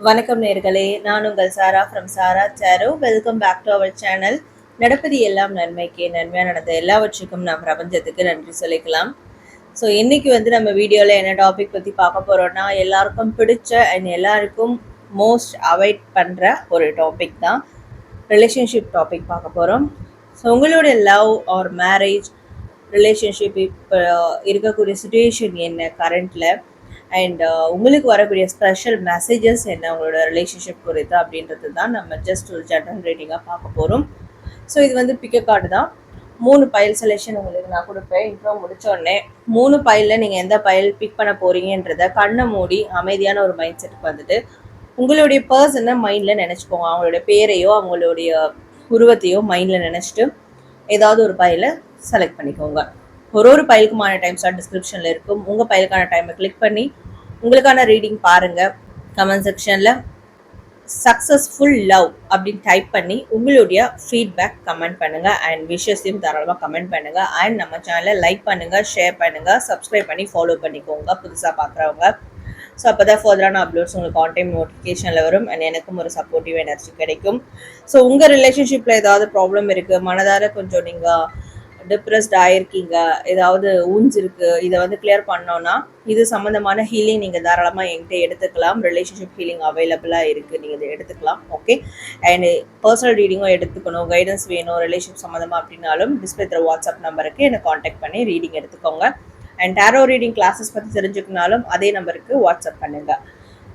வணக்கம் நேர்களே, நான் உங்கள் சாரா ஃப்ரம் சாரா சாரோ. Welcome back to our channel. நடப்பது எல்லாம் நன்மைக்கே, நன்மையாக நடந்த எல்லாவற்றுக்கும் நாம் பிரபஞ்சத்துக்கு நன்றி சொல்லிக்கலாம். ஸோ இன்னைக்கு நம்ம வீடியோவில் என்ன டாபிக் பற்றி பார்க்க போகிறோம்னா, எல்லாருக்கும் பிடிச்ச அண்ட் எல்லாருக்கும் மோஸ்ட் அவாய்ட் பண்ணுற ஒரு டாபிக் தான் ரிலேஷன்ஷிப் டாபிக் பார்க்க போகிறோம். ஸோ உங்களுடைய லவ் ஆர் மேரேஜ் ரிலேஷன்ஷிப் இப்போ இருக்கக்கூடிய சுச்சுவேஷன் என்ன கரண்ட்டில், அண்ட் உங்களுக்கு வரக்கூடிய ஸ்பெஷல் மெசேஜஸ் என்ன உங்களோட ரிலேஷன்ஷிப் குறித்து அப்படின்றது தான் நம்ம ஜஸ்ட் ஒரு ஜென்ரல் ரீடிங்காக பார்க்க போகிறோம். ஸோ இது பிக்க கார்டு தான். 3 பைல் செலெக்ஷன் உங்களுக்கு நான் கொடுப்பேன். இன்ட்ரோ முடித்தோடனே 3 பைலில் நீங்கள் எந்த பைல் பிக் பண்ண போகிறீங்கன்றத கண்ணை மூடி அமைதியான ஒரு மைண்ட் செட்டுக்கு வந்துட்டு உங்களுடைய பர்சனை மைண்டில் நினச்சிக்கோங்க. அவங்களுடைய பேரையோ அவங்களுடைய உருவத்தையோ மைண்டில் நினச்சிட்டு ஏதாவது ஒரு பைலை செலக்ட் பண்ணிக்கோங்க. ஒரு பைலுக்குமான டைம் ஸ்டார்ட் டிஸ்கிரிப்ஷனில் இருக்கும். உங்கள் பைலுக்கான டைமை கிளிக் பண்ணி உங்களுக்கான ரீடிங் பாருங்கள். கமெண்ட் செக்ஷனில் சக்ஸஸ்ஃபுல் லவ் அப்படின்னு டைப் பண்ணி உங்களுடைய ஃபீட்பேக் கமெண்ட் பண்ணுங்கள். அண்ட் விஷயத்தையும் தாராளமாக கமெண்ட் பண்ணுங்கள். அண்ட் நம்ம சேனலை லைக் பண்ணுங்கள், ஷேர் பண்ணுங்கள், சப்ஸ்கிரைப் பண்ணி ஃபாலோ பண்ணிக்கோங்க புதுசாக பார்க்குறவங்க. ஸோ அப்போ தான் ஃபர்தரான அப்லோட்ஸ் உங்களுக்கு ஆன் டைம் நோட்டிஃபிகேஷனில் வரும். அண்ட் எனக்கும் ஒரு சப்போர்ட்டிவ் எனர்ஜி கிடைக்கும். ஸோ உங்கள் ரிலேஷன்ஷிப்பில் ஏதாவது ப்ராப்ளம் இருக்குது, மனதார கொஞ்சம் நீங்கள் டிப்ரெஸ்ட் ஆகிருக்கீங்க, ஏதாவது ஊன்ஸ் இருக்குது, இதை கிளியர் பண்ணோன்னா இது சம்மந்தமான ஹீலிங் நீங்கள் தாராளமாக என்கிட்ட எடுத்துக்கலாம். ரிலேஷன்ஷிப் ஹீலிங் அவைலபிளாக இருக்குது, நீங்கள் இதை எடுத்துக்கலாம். ஓகே. அண்ட் பர்சனல் ரீடிங்கும் எடுத்துக்கணும், கைடன்ஸ் வேணும் ரிலேஷன்ஷிப் சம்மந்தமாக அப்படின்னாலும் டிஸ்பிளே தர வாட்ஸ்அப் நம்பருக்கு என்னை காண்டாக்ட் பண்ணி ரீடிங் எடுத்துக்கோங்க. அண்ட் டேரோ ரீடிங் கிளாஸஸ் பற்றி தெரிஞ்சுக்கனாலும் அதே நம்பருக்கு வாட்ஸ்அப் பண்ணுங்கள்.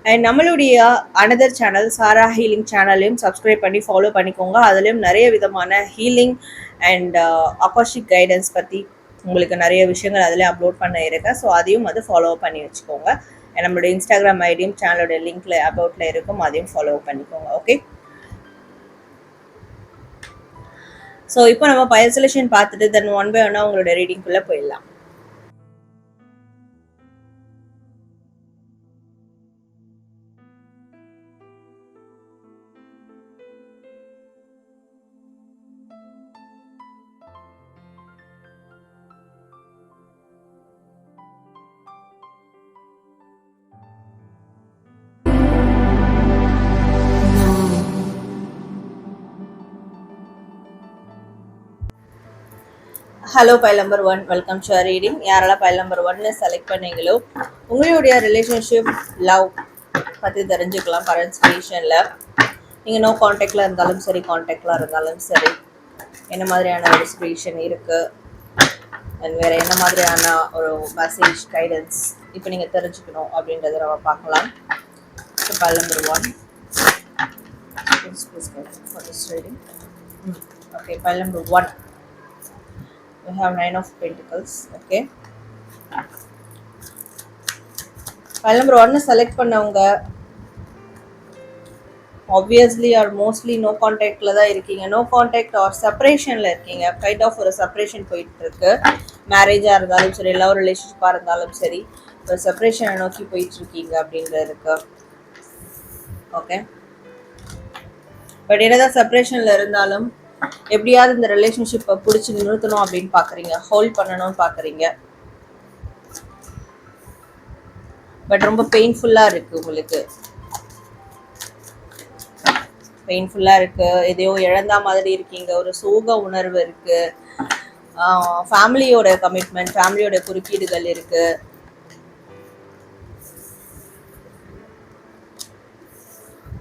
அண்ட் நம்மளுடைய அனதர் சேனல் சாரா ஹீலிங் சேனலையும் சப்ஸ்கிரைப் பண்ணி ஃபாலோ பண்ணிக்கோங்க. அதுலேயும் நிறைய விதமான ஹீலிங் அண்ட் அகாஷிக் கைடன்ஸ் பற்றி உங்களுக்கு நிறைய விஷயங்கள் அதில் அப்லோட் பண்ண இருக்கேன். ஸோ அதையும் ஃபாலோ பண்ணி வச்சுக்கோங்க. நம்மளுடைய இன்ஸ்டாகிராம் ஐடியும் சேனலோட லிங்க்ல அபவுட்டில் இருக்கும், அதையும் ஃபாலோ பண்ணிக்கோங்க. ஓகே. ஸோ இப்போ நம்ம பைல் செலெக்ஷன் பார்த்துட்டு தென் ஒன் பை ஒன்னா உங்களோட ரீடிங்குள்ளே போயிடலாம். Hello file number 1, welcome to reading. யாரெல்லாம் பைல் நம்பர் 1 செலக்ட் பண்ணீங்களோ உங்களுடைய ரிலேஷன்ஷிப் லவ் பற்றி தெரிஞ்சுக்கலாம். கரண்ட் சிச்சுவேஷனில் நீங்கள் நோ காண்டாக்டில் இருந்தாலும் சரி, காண்டாக்டில் இருந்தாலும் சரி, என்ன மாதிரியான ஒரு சிச்சுவேஷன் இருக்குது அண்ட் வேறு என்ன மாதிரியான ஒரு மெசேஜ் கைடன்ஸ் இப்போ நீங்கள் தெரிஞ்சுக்கணும் அப்படின்றத நம்ம பார்க்கலாம். So file number 1 reading. Okay, file number 1 we have 9 of Pentacles. Okay, file number 1 select பண்ணவங்க obviously or mostly no contactல தான் இருக்கீங்க. no contact or separationல இருக்கீங்க. கைண்ட் ஆஃப் ஒரு செப்பரேஷன் போயிட்டு இருக்கு. மேரேஜா இருந்தாலும் சரி, லவ் ரிலேஷன்ஷிப்பா இருந்தாலும் சரி, ஒரு செப்பரேஷனை நோக்கி போயிட்டு இருக்கீங்க அப்படின்றது இருக்கு. ஓகே, பட் என்னதான் செப்பரேஷன்ல இருந்தாலும் எப்படியாவது இந்த ரிலேஷன்ஷிப்பை பிடிச்சி நிறுத்தணும் அப்படின்னு பாக்குறீங்க, ஹோல்ட் பண்ணணும்னு பாக்குறீங்க. பட் ரொம்ப பெயின்ஃபுல்லா இருக்கு, உங்களுக்கு பெயின்ஃபுல்லா இருக்கு. எதையோ இழந்த மாதிரி இருக்கீங்க, ஒரு சோக உணர்வு இருக்கு. ஃபேமிலியோட கமிட்மெண்ட், ஃபேமிலியோட குறுக்கீடுகள் இருக்கு.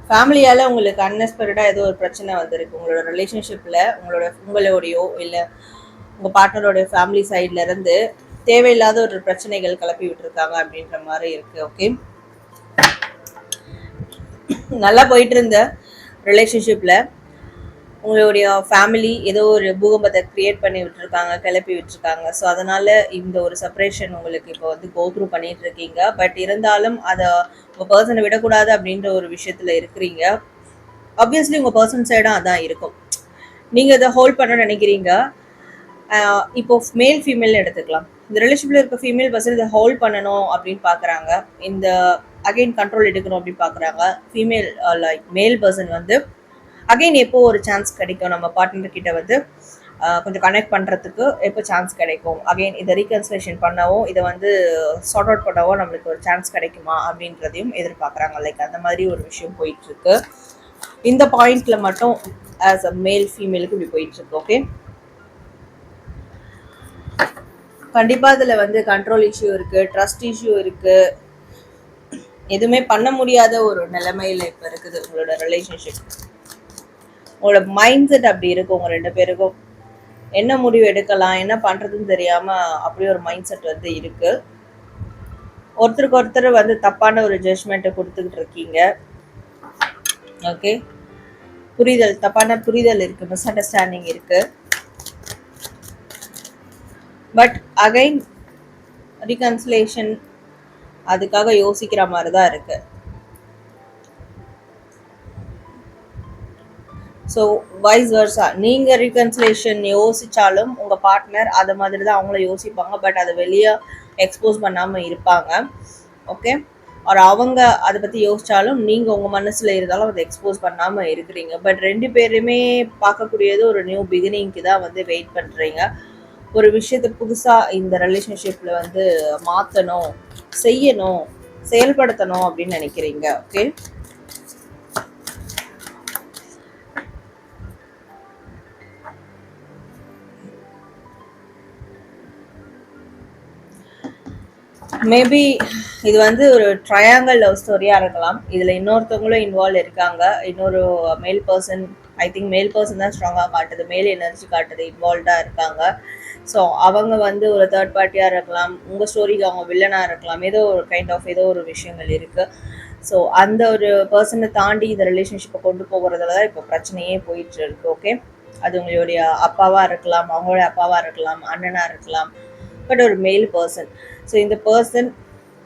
ஃபேமிலியால் உங்களுக்கு அன்எக்ஸ்பெக்டடாக ஏதோ ஒரு பிரச்சனை வந்திருக்கு உங்களோட ரிலேஷன்ஷிப்பில். உங்களோடையோ இல்லை உங்கள் பார்ட்னரோடைய ஃபேமிலி சைட்லேருந்து தேவையில்லாத ஒரு பிரச்சனைகள் கிளப்பி விட்டுருக்காங்க அப்படின்ற மாதிரி இருக்குது. ஓகே, நல்லா போயிட்டு இருந்த ரிலேஷன்ஷிப்பில் உங்களுடைய ஃபேமிலி ஏதோ ஒரு பூகம்பத்தை கிரியேட் பண்ணி விட்டுருக்காங்க, கிளப்பி விட்டுருக்காங்க. ஸோ அதனால் இந்த ஒரு செப்பரேஷன் உங்களுக்கு இப்போ கோ த்ரூ பண்ணிட்டு இருக்கீங்க. பட் இருந்தாலும் அதை உங்கள் பர்சனை விடக்கூடாது அப்படின்ற ஒரு விஷயத்தில் இருக்கிறீங்க. ஆப்வியஸ்லி உங்கள் பர்சன் சைடாக அதான் இருக்கும். நீங்கள் இதை ஹோல்ட் பண்ண நினைக்கிறீங்க. இப்போ மேல் ஃபீமேல் எடுத்துக்கலாம். இந்த ரிலேஷன்ஷிப்பில் இருக்க ஃபீமேல் பர்சன் இதை ஹோல்ட் பண்ணணும் அப்படின்னு பார்க்குறாங்க. இந்த அகைன் கண்ட்ரோல் எடுக்கணும் அப்படின்னு பார்க்குறாங்க. ஃபீமேல் லைக் மேல் பர்சன் அகைன் எப்போ ஒரு சான்ஸ் கிடைக்கும் நம்ம பார்ட்னர் கிட்ட கொஞ்சம் கனெக்ட் பண்ணுறதுக்கு எப்போ சான்ஸ் கிடைக்கும், அகெயின் இதை ரீகன்சிலேஷன் பண்ணவும் இதை வந்து சார்ட் அவுட் பண்ணவும் நம்மளுக்கு ஒரு சான்ஸ் கிடைக்குமா அப்படின்றதையும் எதிர்பார்க்குறாங்க. லைக் அந்த மாதிரி ஒரு விஷயம் போயிட்டுருக்கு. இந்த பாயிண்ட்ல மட்டும் ஆஸ் அ மேல் ஃபீமேலுக்கு இப்படி போயிட்டுருக்கு. ஓகே, கண்டிப்பாக இதில் வந்து கண்ட்ரோல் இஷ்யூ இருக்குது, ட்ரஸ்ட் இஷ்யூ இருக்குது, எதுவுமே பண்ண முடியாத ஒரு நிலைமையில் இப்போ இருக்குது உங்களோட ரிலேஷன்ஷிப். உங்களோட மைண்ட் செட் அப்படி இருக்கு. உங்க 2 பேருக்கும் என்ன முடிவு எடுக்கலாம், என்ன பண்றதுன்னு தெரியாம அப்படி ஒரு மைண்ட் செட் வந்து இருக்கு. ஒருத்தருக்கு ஒருத்தர் வந்து தப்பான ஒரு ஜட்ஜ்மெண்ட்டை கொடுத்துக்கிட்டு இருக்கீங்க. ஓகே, புரிதல், தப்பான புரிதல் இருக்கு, மிஸ் அண்டர்ஸ்டாண்டிங் இருக்கு. பட் அகைன் ரீகன்சிலேஷன் அதுக்காக யோசிக்கிற மாதிரி தான் இருக்கு. ஸோ வைஸ் வர்ஸா, நீங்கள் ரீகன்சிலேஷன் யோசித்தாலும் உங்கள் பார்ட்னர் அதை மாதிரி தான் அவங்கள யோசிப்பாங்க. பட் அதை வெளியே எக்ஸ்போஸ் பண்ணாமல் இருப்பாங்க. ஓகே, ஒரு அவங்க அதை பற்றி யோசித்தாலும் நீங்கள் உங்கள் மனசில் இருந்தாலும் அதை எக்ஸ்போஸ் பண்ணாமல் இருக்கிறீங்க. பட் 2 பேருமே பார்க்கக்கூடியது ஒரு நியூ பிகினிங்க்கு தான் வந்து வெயிட் பண்ணுறீங்க. ஒரு விஷயத்தை புதுசாக இந்த ரிலேஷன்ஷிப்பில் வந்து மாற்றணும், செய்யணும், செயல்படுத்தணும் அப்படின்னு நினைக்கிறீங்க. ஓகே, மேபி இது வந்து ஒரு ட்ரையாங்கிள் லவ் ஸ்டோரியாக இருக்கலாம். இதில் இன்னொருத்தவங்களும் இன்வால்வ் இருக்காங்க. இன்னொரு மேல் பர்சன், ஐ திங்க் மேல் பர்சன் தான் ஸ்ட்ராங்காக காட்டுது, மேல் எனர்ஜி காட்டுது, இன்வால்வ்டாக இருக்காங்க. ஸோ அவங்க வந்து ஒரு தேர்ட் பார்ட்டியாக இருக்கலாம், உங்கள் ஸ்டோரிக்கு அவங்க வில்லனாக இருக்கலாம், ஏதோ ஒரு கைண்ட் ஆஃப் ஏதோ ஒரு விஷயங்கள் இருக்குது. ஸோ அந்த ஒரு பர்சனை தாண்டி இந்த ரிலேஷன்ஷிப்பை கொண்டு போகிறதுல தான் இப்போ பிரச்சனையே போயிட்டு இருக்கு. ஓகே, அது உங்களுடைய அப்பாவாக இருக்கலாம், அவங்களுடைய அப்பாவாக இருக்கலாம், அண்ணனாக இருக்கலாம், பட் ஒரு மேல் பர்சன். ஸோ இந்த பர்சன்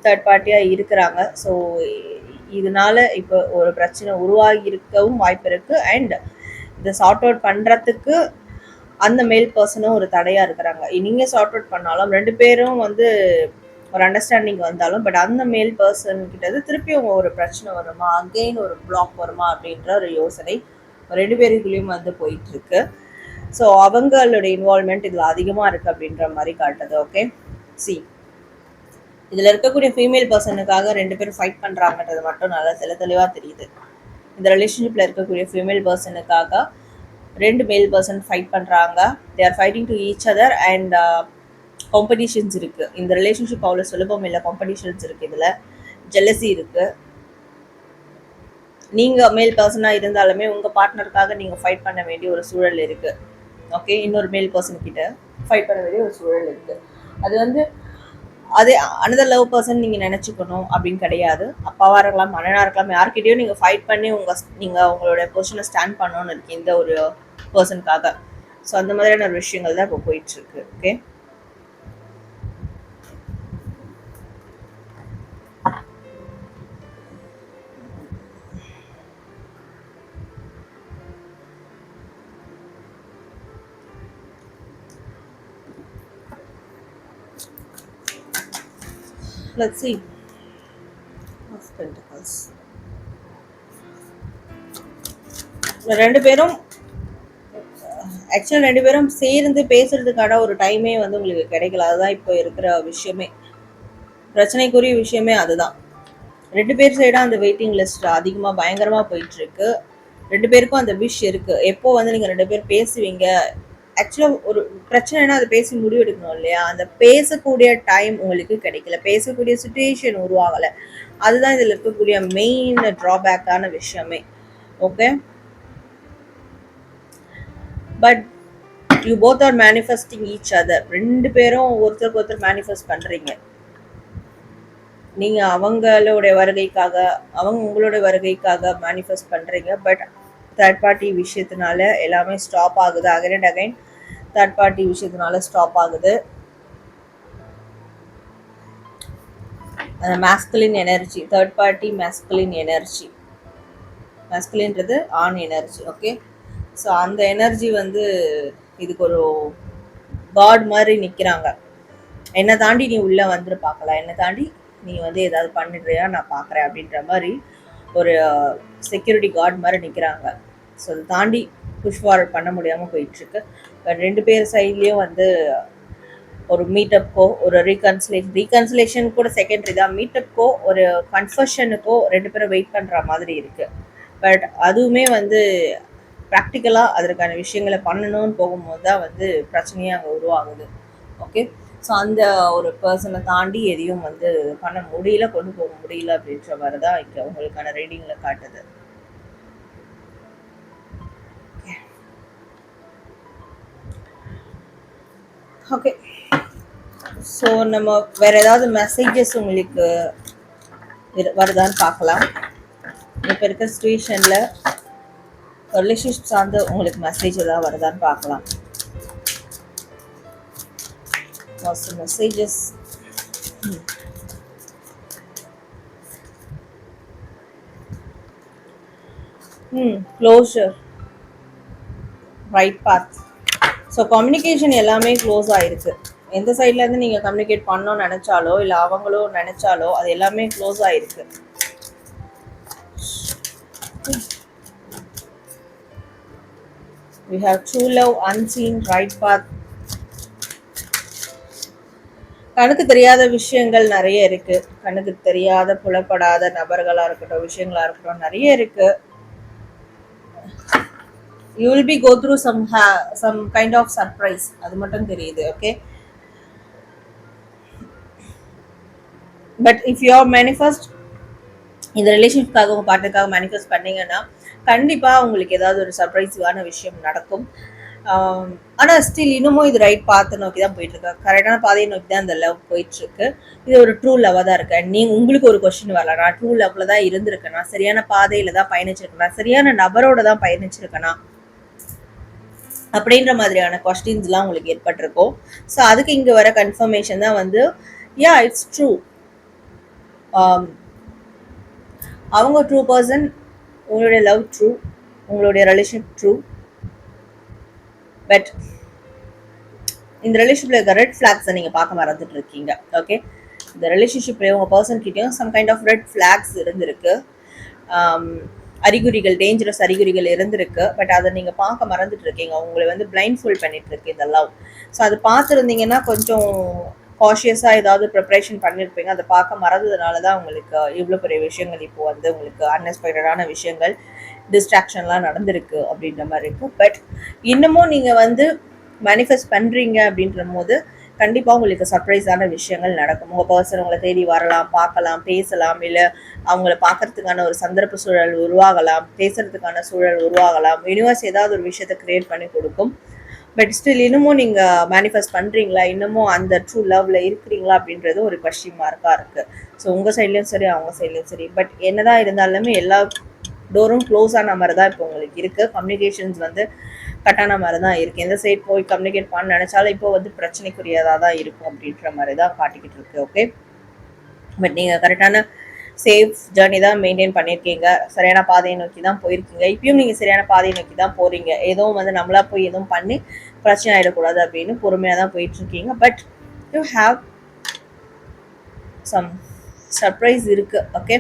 தேர்ட் பார்ட்டியாக இருக்கிறாங்க. ஸோ இதனால இப்போ ஒரு பிரச்சனை உருவாகி இருக்கவும் வாய்ப்பு இருக்குது. அண்ட் இதை சார்ட் அவுட் பண்ணுறதுக்கு அந்த மேல் பர்சனும் ஒரு தடையாக இருக்கிறாங்க. நீங்கள் சார்ட் அவுட் பண்ணாலும் 2 பேரும் வந்து ஒரு அண்டர்ஸ்டாண்டிங் வந்தாலும் பட் அந்த மேல் பர்சன் கிட்ட திருப்பியும் ஒரு பிரச்சனை வருமா, அகெயின் ஒரு பிளாக் வருமா அப்படின்ற ஒரு யோசனை 2 பேருக்குள்ளேயும் வந்து போயிட்டுருக்கு. ஸோ அவங்களோட இன்வால்மெண்ட் இதில் அதிகமாக இருக்குது அப்படின்ற மாதிரி காட்டுது. ஓகே, சி இதில் இருக்கக்கூடிய ஃபீமேல் பர்சனுக்காக 2 பேரும் ஃபைட் பண்ணுறாங்கன்றது மட்டும் நல்லா தெளிவாக தெரியுது. இந்த ரிலேஷன்ஷிப்பில் இருக்கக்கூடிய ஃபீமேல் பர்சனுக்காக 2 மேல் பர்சன் ஃபைட் பண்ணுறாங்க. They are fighting to each other and competitions இருக்குது. இந்த ரிலேஷன்ஷிப் அவ்வளோ சுலபம் இல்லை, காம்படிஷன்ஸ் இருக்குது, இதில் ஜெலசி இருக்குது. நீங்கள் மேல் பர்சனாக இருந்தாலுமே உங்கள் பார்ட்னருக்காக நீங்கள் ஃபைட் பண்ண வேண்டிய ஒரு சூழல் இருக்குது. ஓகே, இன்னொரு மேல் பர்சன் கிட்ட ஃபைட் பண்ண வேண்டிய ஒரு சூழல் இருக்குது. அது வந்து அதே அனதர் லவ் பர்சன் நீங்கள் நினச்சிக்கணும் அப்படின்னு கிடையாது. அப்பாவாக இருக்கலாம், அண்ணனாக இருக்கலாம், யார்கிட்டையும் நீங்கள் ஃபைட் பண்ணி நீங்கள் உங்களோட பொசிஷனை ஸ்டாண்ட் பண்ணணும்னு இருக்கு இந்த ஒரு பர்சனுக்காக. ஸோ அந்த மாதிரியான ஒரு விஷயங்கள் தான் இப்போ போயிட்டுருக்கு. Okay, let's see of pentacles. 2 பேரும் ஆக்சுவலாக 2 பேரும் சேர்ந்து பேசுறதுக்கான ஒரு டைமே வந்து உங்களுக்கு கிடைக்கல. அதுதான் இப்போ இருக்கிற விஷயமே, பிரச்சனைக்குரிய விஷயமே அதுதான். 2 பேர் சைடாக அந்த வெயிட்டிங் லிஸ்ட் அதிகமாக பயங்கரமாக போயிட்டுருக்கு. 2 பேருக்கும் அந்த விஷ் இருக்குது. எப்போ வந்து நீங்கள் 2 பேர் பேசுவீங்க, ஆக்சுவலாக ஒரு பிரச்சனைனா அதை பேசி முடிவு எடுக்கணும் இல்லையா, அந்த பேசக்கூடிய டைம் உங்களுக்கு கிடைக்கல, பேசக்கூடிய சுச்சுவேஷன் உருவாகலை. அதுதான் இதில் இருக்கக்கூடிய மெயின் ட்ராபேக்கான விஷயமே. Okay, but you both R manifesting each other. 2 பேரும் ஒருத்தருக்கு ஒருத்தர் மேனிஃபெஸ்ட் பண்ணுறீங்க. நீங்கள் அவங்களுடைய வருகைக்காக, அவங்க உங்களுடைய வருகைக்காக மேனிஃபெஸ்ட் பண்ணுறீங்க. பட் தேர்ட் பார்ட்டி விஷயத்தினால எல்லாமே ஸ்டாப் ஆகுது. Again and again third party விஷயத்தினால ஸ்டாப் ஆகுது. அந்த masculine energy, third party masculine energy, மேஸ்குலின்றது ஆண் எனர்ஜி. ஓகே, ஸோ அந்த எனர்ஜி வந்து இதுக்கு ஒரு காட் மாதிரி நிற்கிறாங்க. என்னை தாண்டி நீ உள்ளே வந்துட்டு பார்க்கலாம், என்னை தாண்டி நீ வந்து ஏதாவது பண்ணிடுறியா நான் பார்க்குறேன் அப்படின்ற மாதிரி ஒரு செக்யூரிட்டி கார்டு மாதிரி நிற்கிறாங்க. ஸோ அதை தாண்டி புஷ் ஃபார்வர்ட் பண்ண முடியாமல் போயிட்டுருக்கு. பட் 2 பேர் சைட்லேயும் வந்து ஒரு மீட்டப்க்கோ ஒரு ரீகன்சிலேஷன் கூட செகண்டரி தான், மீட்டப்க்கோ ஒரு கன்ஃபர்ஷனுக்கோ 2 பேரும் வெயிட் பண்ணுற மாதிரி இருக்குது. பட் அதுவுமே வந்து ப்ராக்டிக்கலாக அதற்கான விஷயங்களை பண்ணணும்னு போகும்போது தான் வந்து பிரச்சனையே அங்கே உருவாகுது. ஓகே, ஸோ அந்த ஒரு பர்சனை தாண்டி எதையும் வந்து பண்ண முடியல, கொண்டு போக முடியல அப்படின்ற மாதிரி தான் இங்கே உங்களுக்கான ரீடிங்கில் காட்டுது. ஓகே, ஸோ நம்ம வேற ஏதாவது மெசேஜஸ் உங்களுக்கு வருதான்னு பார்க்கலாம். இப்போ இருக்கிற சுச்சுவேஷனில் ரிலேஷன்ஷிப் சார்ந்து உங்களுக்கு மெசேஜ் ஏதாவது வருதான்னு பார்க்கலாம். Messages closure, right path. So communication எல்லாமே க்ளோஸ் ஆகிருக்கு. எந்த சைட்லேருந்து நீங்கள் கம்யூனிகேட் பண்ணணும்னு நினச்சாலோ இல்லை அவங்களோ நினச்சாலோ அது எல்லாமே க்ளோஸ் ஆகிருக்கு. We have true love, unseen, right path. கண்ணுக்கு தெரியாத விஷயங்கள் நிறைய இருக்கு. கண்ணுக்கு தெரியாத புலப்படாத நபர்களா இருக்கட்டும், விஷயங்களா இருக்கட்டும், நிறைய இருக்கு. You will be go through some kind of surprise. அது மட்டும் தெரியுது. Okay, but if you are manifest இந்த ரிலேஷன்ஷிப்காக உங்க பார்ட்னருக்காக மேனிஃபெஸ்ட் பண்ணீங்கன்னா கண்டிப்பா உங்களுக்கு ஏதாவது ஒரு சர்ப்ரைஸான விஷயம் நடக்கும். ஆனால் ஸ்டில் இன்னமும் இது ரைட் பாத்தை நோக்கி தான் போயிட்டு இருக்கு. கரெக்டான பாதையை நோக்கி தான் இந்த லவ் போயிட்டு இருக்கு. இது ஒரு ட்ரூ லவ்வாக தான் இருக்கு. நீங்க உங்களுக்கு ஒரு கொஸ்டின் வரலாம், நான் ட்ரூ லவ்ல தான் இருந்திருக்கேனா, சரியான பாதையில தான் பயணிச்சிருக்கேனா, சரியான நபரோட தான் பயணிச்சிருக்கேனா அப்படின்ற மாதிரியான கொஸ்டின்ஸ்லாம் உங்களுக்கு ஏற்பட்டிருக்கும். ஸோ அதுக்கு இங்கே வர கன்ஃபர்மேஷன் தான் வந்து யா இட்ஸ் ட்ரூ. அவங்க ட்ரூ பர்சன், உங்களுடைய லவ் ட்ரூ, உங்களுடைய ரிலேஷன்ஷிப் ட்ரூ. பட் இந்த ரிலேஷன்ஷிப்ல இருக்க ரெட் ஃபிளாக்ஸை நீங்கள் பார்க்க மறந்துட்டு இருக்கீங்க. ஓகே, இந்த ரிலேஷன்ஷிப்ல உங்கள் பர்சன் கிட்டேயும் some kind of red flags இருந்திருக்கு, அறிகுறிகள், டேஞ்சரஸ் அறிகுறிகள் இருந்திருக்கு. பட் அதை நீங்கள் பார்க்க மறந்துட்டு இருக்கீங்க. உங்களை வந்து பிளைண்ட் ஃபுல் பண்ணிட்டு இருக்கு இந்த லவ். ஸோ அது பார்த்துருந்தீங்கன்னா கொஞ்சம் காஷியஸாக ஏதாவது ப்ரிப்பரேஷன் பண்ணியிருப்பீங்க. அதை பார்க்க மறந்ததுனால தான் உங்களுக்கு இவ்வளோ பெரிய விஷயங்கள் இப்போ வந்து உங்களுக்கு அன்எக்ஸ்பெக்டடான விஷயங்கள், டிஸ்ட்ராக்ஷன்லாம் நடந்திருக்கு அப்படின்ற மாதிரி இருக்குது. பட் இன்னமும் நீங்கள் வந்து மேனிஃபெஸ்ட் பண்ணுறீங்க அப்படின்ற போது கண்டிப்பாக உங்களுக்கு சர்ப்ரைஸான விஷயங்கள் நடக்கும். உங்கள் பர்சன் உங்களை தேடி வரலாம், பார்க்கலாம், பேசலாம், இல்லை அவங்கள பார்க்கறதுக்கான ஒரு சந்தர்ப்ப சூழல் உருவாகலாம், பேசுறதுக்கான சூழல் உருவாகலாம். யூனிவர்ஸ் ஏதாவது ஒரு விஷயத்தை கிரியேட் பண்ணி கொடுக்கும். பட் ஸ்டில் இன்னமும் நீங்கள் மேனிஃபெஸ்ட் பண்ணுறீங்களா, இன்னமும் அந்த ட்ரூ லவ்ல இருக்கிறீங்களா அப்படின்றது ஒரு கொஸ்டின் மார்க்காக இருக்குது. ஸோ உங்கள் சைட்லேயும் சரி, அவங்க சைட்லேயும் சரி. பட் என்னதான் இருந்தாலுமே எல்லா டோரும் க்ளோஸ் ஆன மாதிரி தான் இப்போ உங்களுக்கு இருக்குது. கம்யூனிகேஷன்ஸ் வந்து கட்டான மாதிரி தான் இருக்குது. எந்த சைட் போய் கம்யூனிகேட் பண்ண நினச்சாலும் இப்போ வந்து பிரச்சனைக்குரியதாக தான் இருக்கும் அப்படின்ற மாதிரி தான் காட்டிக்கிட்டு இருக்கு. ஓகே, பட் நீங்கள் கரெக்டான சேஃப் ஜேர்னி தான் மெயின்டைன் பண்ணியிருக்கீங்க. சரியான பாதையை நோக்கி தான் போயிருக்கீங்க. இப்பயும் நீங்கள் சரியான பாதையை நோக்கி தான் போகிறீங்க. எதுவும் வந்து நம்மளா போய் எதுவும் பண்ணி பிரச்சனை ஆகிடக்கூடாது அப்படின்னு பொறுமையாக தான் போயிட்டுருக்கீங்க. But you have some surprise இருக்குது. ஓகே,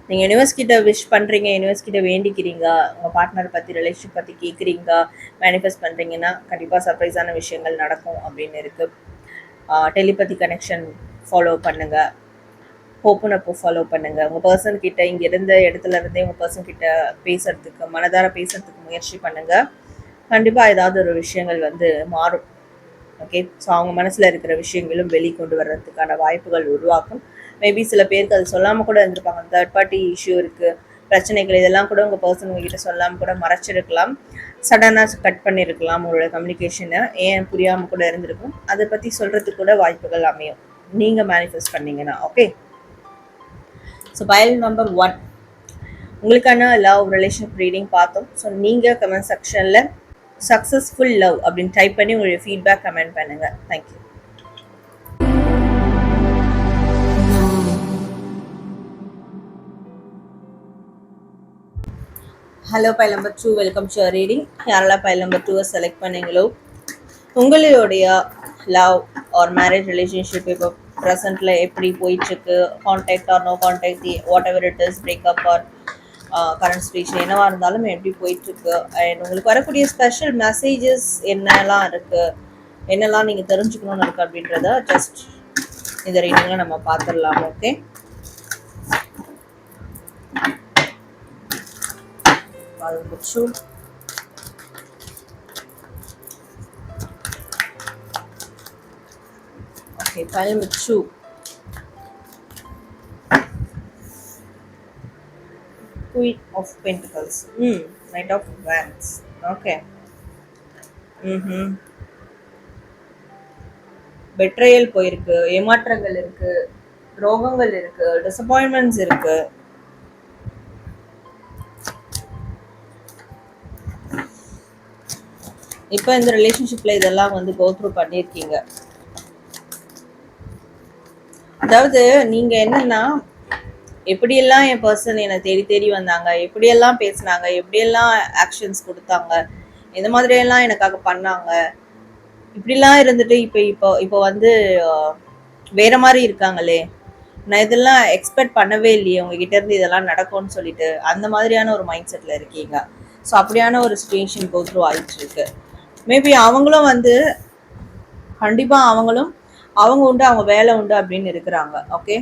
நீங்கள் யூனிவர்ஸ் கிட்ட விஷ் பண்ணுறீங்க, யூனிவர்ஸ் கிட்ட வேண்டிக்கிறீங்க, உங்கள் பார்ட்னர் பற்றி, ரிலேஷன்ஷிப் பற்றி கேட்குறீங்க, மேனிஃபெஸ்ட் பண்ணுறீங்கன்னா கண்டிப்பாக சர்ப்ரைஸான விஷயங்கள் நடக்கும் அப்படின்னு இருக்குது. டெலிபதி கனெக்ஷன் ஃபாலோ பண்ணுங்கள், ஓப்பன் அப்போ ஃபாலோ பண்ணுங்கள். உங்கள் பர்சன் கிட்ட இங்கே இருந்த இடத்துல இருந்தே உங்கள் பர்சன் கிட்ட பேசுறதுக்கு, மனதார பேசுறதுக்கு முயற்சி பண்ணுங்கள். கண்டிப்பாக ஏதாவது ஒரு விஷயங்கள் வந்து மாறும். ஓகே, ஸோ அவங்க மனசில் இருக்கிற விஷயங்களும் வெளிக்கொண்டு வர்றதுக்கான வாய்ப்புகள் உருவாக்கும். மேபி சில பேருக்கு அது சொல்லாமல் கூட இருந்திருப்பாங்க. தேர்ட் பார்ட்டி இஷ்யூ இருக்குது, பிரச்சனைகள், இதெல்லாம் கூட உங்கள் பர்சன் உங்ககிட்ட சொல்லாமல் கூட மறைச்சிருக்கலாம். சடனாக கட் பண்ணியிருக்கலாம் உங்களோட கம்யூனிகேஷனை, ஏன் புரியாமல் கூட இருந்திருக்கும். அதை பற்றி சொல்கிறதுக்கு கூட வாய்ப்புகள் அமையும் நீங்கள் மேனிஃபெஸ்ட் பண்ணீங்கன்னா. ஓகே, ஸோ பைல் நம்பர் 1 உங்களுக்கான லவ் ரிலேஷன்ஷிப் ரீடிங் பார்த்தோம். ஸோ நீங்கள் கமெண்ட் செக்ஷனில் சக்ஸஸ்ஃபுல் லவ் அப்படின்னு டைப் பண்ணி உங்களுடைய ஃபீட்பேக் கமெண்ட் பண்ணுங்கள். Thank you. Hello, file number 2 welcome to reading. யாரெல்லாம் பைல் நம்பர் 2 செலக்ட் பண்ணீங்களோ உங்களுடைய லவ் ஆர் மேரேஜ் ரிலேஷன்ஷிப் இப்போ ப்ரெசென்ட்டில் எப்படி போயிட்டுருக்கு, contact or no contact, whatever it is, breakup or current situation என்னவா இருந்தாலும் எப்படி போயிட்டு இருக்கு அண்ட் உங்களுக்கு வரக்கூடிய ஸ்பெஷல் மெசேஜஸ் என்னெல்லாம் இருக்கு, என்னெல்லாம் நீங்க தெரிஞ்சுக்கணும்னு இருக்கு அப்படின்றத ஜஸ்ட் இந்த ரீடிங்ல நம்ம பார்த்துடலாம். Okay, okay, final with two. Queen of Pentacles. Knight of Wands. Okay. பெட்ரையல் போயிருக்கு, ஏமாற்றங்கள் இருக்கு, ரோகங்கள் இருக்கு, டிசப்பாயின்மெண்ட்ஸ் இருக்கு. இப்போ இந்த ரிலேஷன்ஷிப்ல இதெல்லாம் வந்து கோ த்ரூ பண்ணியிருக்கீங்க. அதாவது நீங்க என்னன்னா, எப்படியெல்லாம் என் பர்சன் என்னை தேடி தேடி வந்தாங்க, எப்படியெல்லாம் பேசினாங்க, எப்படியெல்லாம் ஆக்ஷன்ஸ் கொடுத்தாங்க, எந்த மாதிரியெல்லாம் எனக்காக பண்ணாங்க, இப்படிலாம் இருந்துட்டு இப்போ வந்து வேற மாதிரி இருக்காங்களே, நான் இதெல்லாம் எக்ஸ்பெக்ட் பண்ணவே இல்லையே உங்ககிட்ட இருந்து இதெல்லாம் நடக்கும்னு சொல்லிட்டு அந்த மாதிரியான ஒரு மைண்ட் செட்ல இருக்கீங்க. ஸோ அப்படியான ஒரு சுச்சுவேஷன் கோ த்ரூ ஆயிட்டு இருக்கு. மேபி அவங்களும் வந்து கண்டிப்பா அவங்க உண்டு, அவங்க வேலை உண்டு அப்படின்னு இருக்கிறாங்க. ஓகே,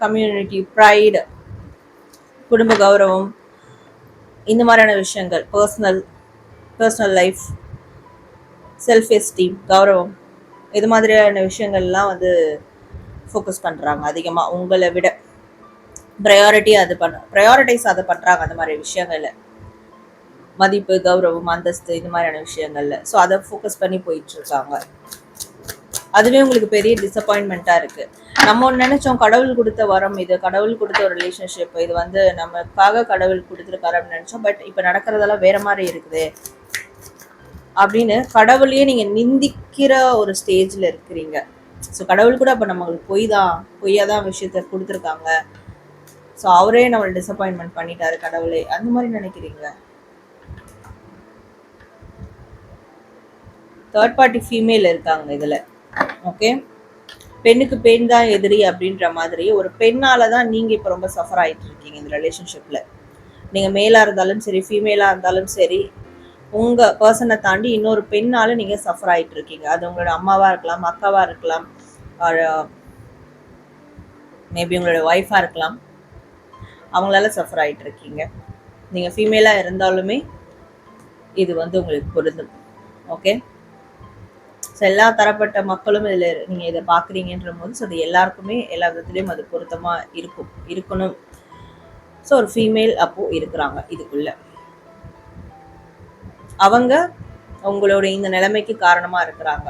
கம்யூனிட்டி ப்ரைடு, குடும்ப கௌரவம், இந்த மாதிரியான விஷயங்கள், பர்சனல் லைஃப், செல்ஃப் எஸ்டீம், கௌரவம், இது மாதிரியான விஷயங்கள்லாம் வந்து ஃபோக்கஸ் பண்ணுறாங்க அதிகமாக. உங்களை விட ப்ரையாரிட்டைஸ் அதை பண்ணுறாங்க அந்த மாதிரி விஷயங்கள்ல, மதிப்பு, கௌரவம், அந்தஸ்து, இந்த மாதிரியான விஷயங்கள்ல. ஸோ அதை ஃபோக்கஸ் பண்ணி போயிட்டு இருக்காங்க. அதுவே உங்களுக்கு பெரிய டிசப்பாயின்மெண்ட்டாக இருக்குது. நம்ம ஒன்று நினைச்சோம், கடவுள் கொடுத்த வரம் இது, கடவுள் கொடுத்த ஒரு ரிலேஷன்ஷிப் இது வந்து நமக்காக கடவுள் கொடுத்துருக்காரு அப்படின்னு நினைச்சோம். பட் இப்போ நடக்கிறதெல்லாம் வேற மாதிரி இருக்குது அப்படின்னு கடவுளையே நீங்க நிந்திக்கிற ஒரு ஸ்டேஜ்ல இருக்கிறீங்க. ஸோ கடவுள் கூட அப்போ நம்மளுக்கு பொய்யாதான் விஷயத்த கொடுத்துருக்காங்க. ஸோ அவரே நம்மளை டிசப்பாயின்மெண்ட் பண்ணிட்டாரு கடவுளே, அந்த மாதிரி நினைக்கிறீங்க. தேர்ட் பார்ட்டி ஃபீமேல் இருக்காங்க இதுல. ஓகே, பெண்ணுக்கு பெண் தான் எதிரி அப்படின்ற மாதிரி ஒரு பெண்ணால தான் நீங்க இப்ப ரொம்ப சஃபர் ஆயிட்டு இருக்கீங்க இந்த ரிலேஷன்ஷிப்ல. நீங்க மேலா இருந்தாலும் சரி, ஃபீமேலா இருந்தாலும் சரி, உங்க பர்சனை தாண்டி இன்னொரு பெண்ணால நீங்க சஃபர் ஆயிட்டு இருக்கீங்க. அது உங்களோட அம்மாவா இருக்கலாம், அக்காவா இருக்கலாம், மேபி உங்களோட ஒய்ஃபா இருக்கலாம். அவங்களால சஃபர் ஆயிட்டு இருக்கீங்க. நீங்க ஃபீமேலா இருந்தாலுமே இது வந்து உங்களுக்கு பொருந்தும். ஓகே, ஸோ எல்லா தரப்பட்ட மக்களும் இதில் நீங்கள் இதை பார்க்குறீங்கன்ற போது ஸோ அது எல்லாருக்குமே எல்லா விதத்துலேயும் அது பொருத்தமாக இருக்கணும். ஸோ ஒரு ஃபீமேல் அப்போது இருக்கிறாங்க இதுக்குள்ள. அவங்க உங்களோட இந்த நிலைமைக்கு காரணமாக இருக்கிறாங்க.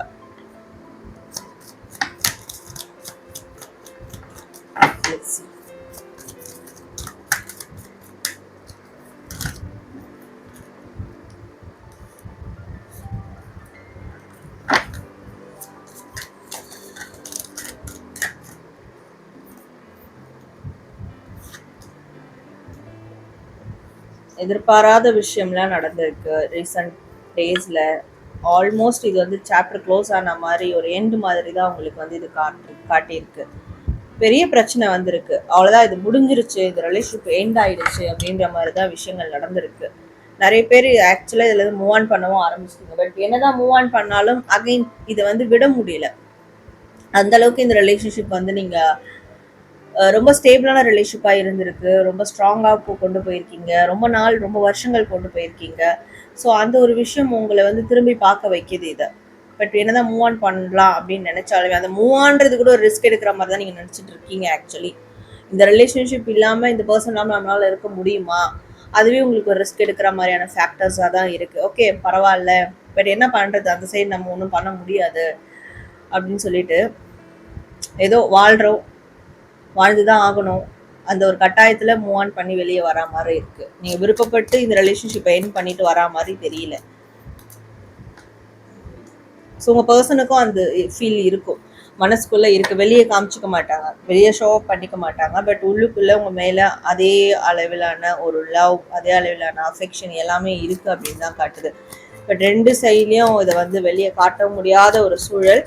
எதிர்பாராத விஷயம்லாம் நடந்திருக்கு ரீசன்ட் டேஸ்ல. ஆல்மோஸ்ட் இது வந்து சாப்டர் க்ளோஸ் ஆன மாதிரி ஒரு எண்டு மாதிரி தான் உங்களுக்கு வந்து இது காட்டியிருக்கு. பெரிய பிரச்சனை வந்திருக்கு, அவ்வளோதான், இது முடிஞ்சிருச்சு, இது ரிலேஷன்ஷிப் எண்ட் ஆயிடுச்சு அப்படின்ற மாதிரி தான் விஷயங்கள் நடந்திருக்கு. நிறைய பேர் ஆக்சுவலாக இதில் இருந்து மூவ் ஆன் பண்ணவும் ஆரம்பிச்சிருங்க. பட் என்னதான் மூவ் ஆன் பண்ணாலும் அகைன் இதை வந்து விட முடியல. அந்த அளவுக்கு இந்த ரிலேஷன்ஷிப் வந்து நீங்கள் ரொம்ப ஸ்டேபிளான ரிலேஷன்ஷிப்பாக இருந்திருக்கு, ரொம்ப ஸ்ட்ராங்காக கொண்டு போயிருக்கீங்க, ரொம்ப வருஷங்கள் கொண்டு போயிருக்கீங்க. ஸோ அந்த ஒரு விஷயம் உங்களை வந்து திரும்பி பார்க்க வைக்கிது இதை. பட் என்னதான் மூவ் ஆன் பண்ணலாம் அப்படின்னு நினைச்சாலுமே அந்த மூவ் ஆன்றது கூட ஒரு ரிஸ்க் எடுக்கிற மாதிரி தான் நீங்கள் நினச்சிட்டு இருக்கீங்க. ஆக்சுவலி இந்த ரிலேஷன்ஷிப் இல்லாமல் இந்த பர்சன் இல்லாமல் நம்மளால இருக்க முடியுமா, அதுவே உங்களுக்கு ஒரு ரிஸ்க் எடுக்கிற மாதிரியான ஃபேக்டர்ஸாக தான் இருக்குது. ஓகே, பரவாயில்ல, பட் என்ன பண்ணுறது, அந்த சைடு நம்ம ஒன்றும் பண்ண முடியாது அப்படின்னு சொல்லிட்டு ஏதோ வாழ்ந்துதான் ஆகணும், அந்த ஒரு கட்டாயத்துல மூவ் ஆன் பண்ணி வெளியே வரா மாதிரி இருக்கு. நீங்க விருப்பப்பட்டு இந்த ரிலேஷன்ஷிப்பை எண்ட் பண்ணிட்டு வரா மாதிரி தெரியல. ஸோ உங்க பர்சனுக்கும் அந்த ஃபீல் இருக்கும், மனசுக்குள்ள இருக்கு. வெளியே காமிச்சிக்க மாட்டாங்க, வெளியே ஷோ அப் பண்ணிக்க மாட்டாங்க. பட் உள்ளுக்குள்ள உங்க மேல அதே அளவிலான ஒரு லவ், அதே அளவிலான அஃபெக்ஷன் எல்லாமே இருக்கு அப்படின்னு தான் காட்டுது. பட் ரெண்டு சைட்லயும் இதை வந்து வெளியே காட்ட முடியாத ஒரு சூழல்,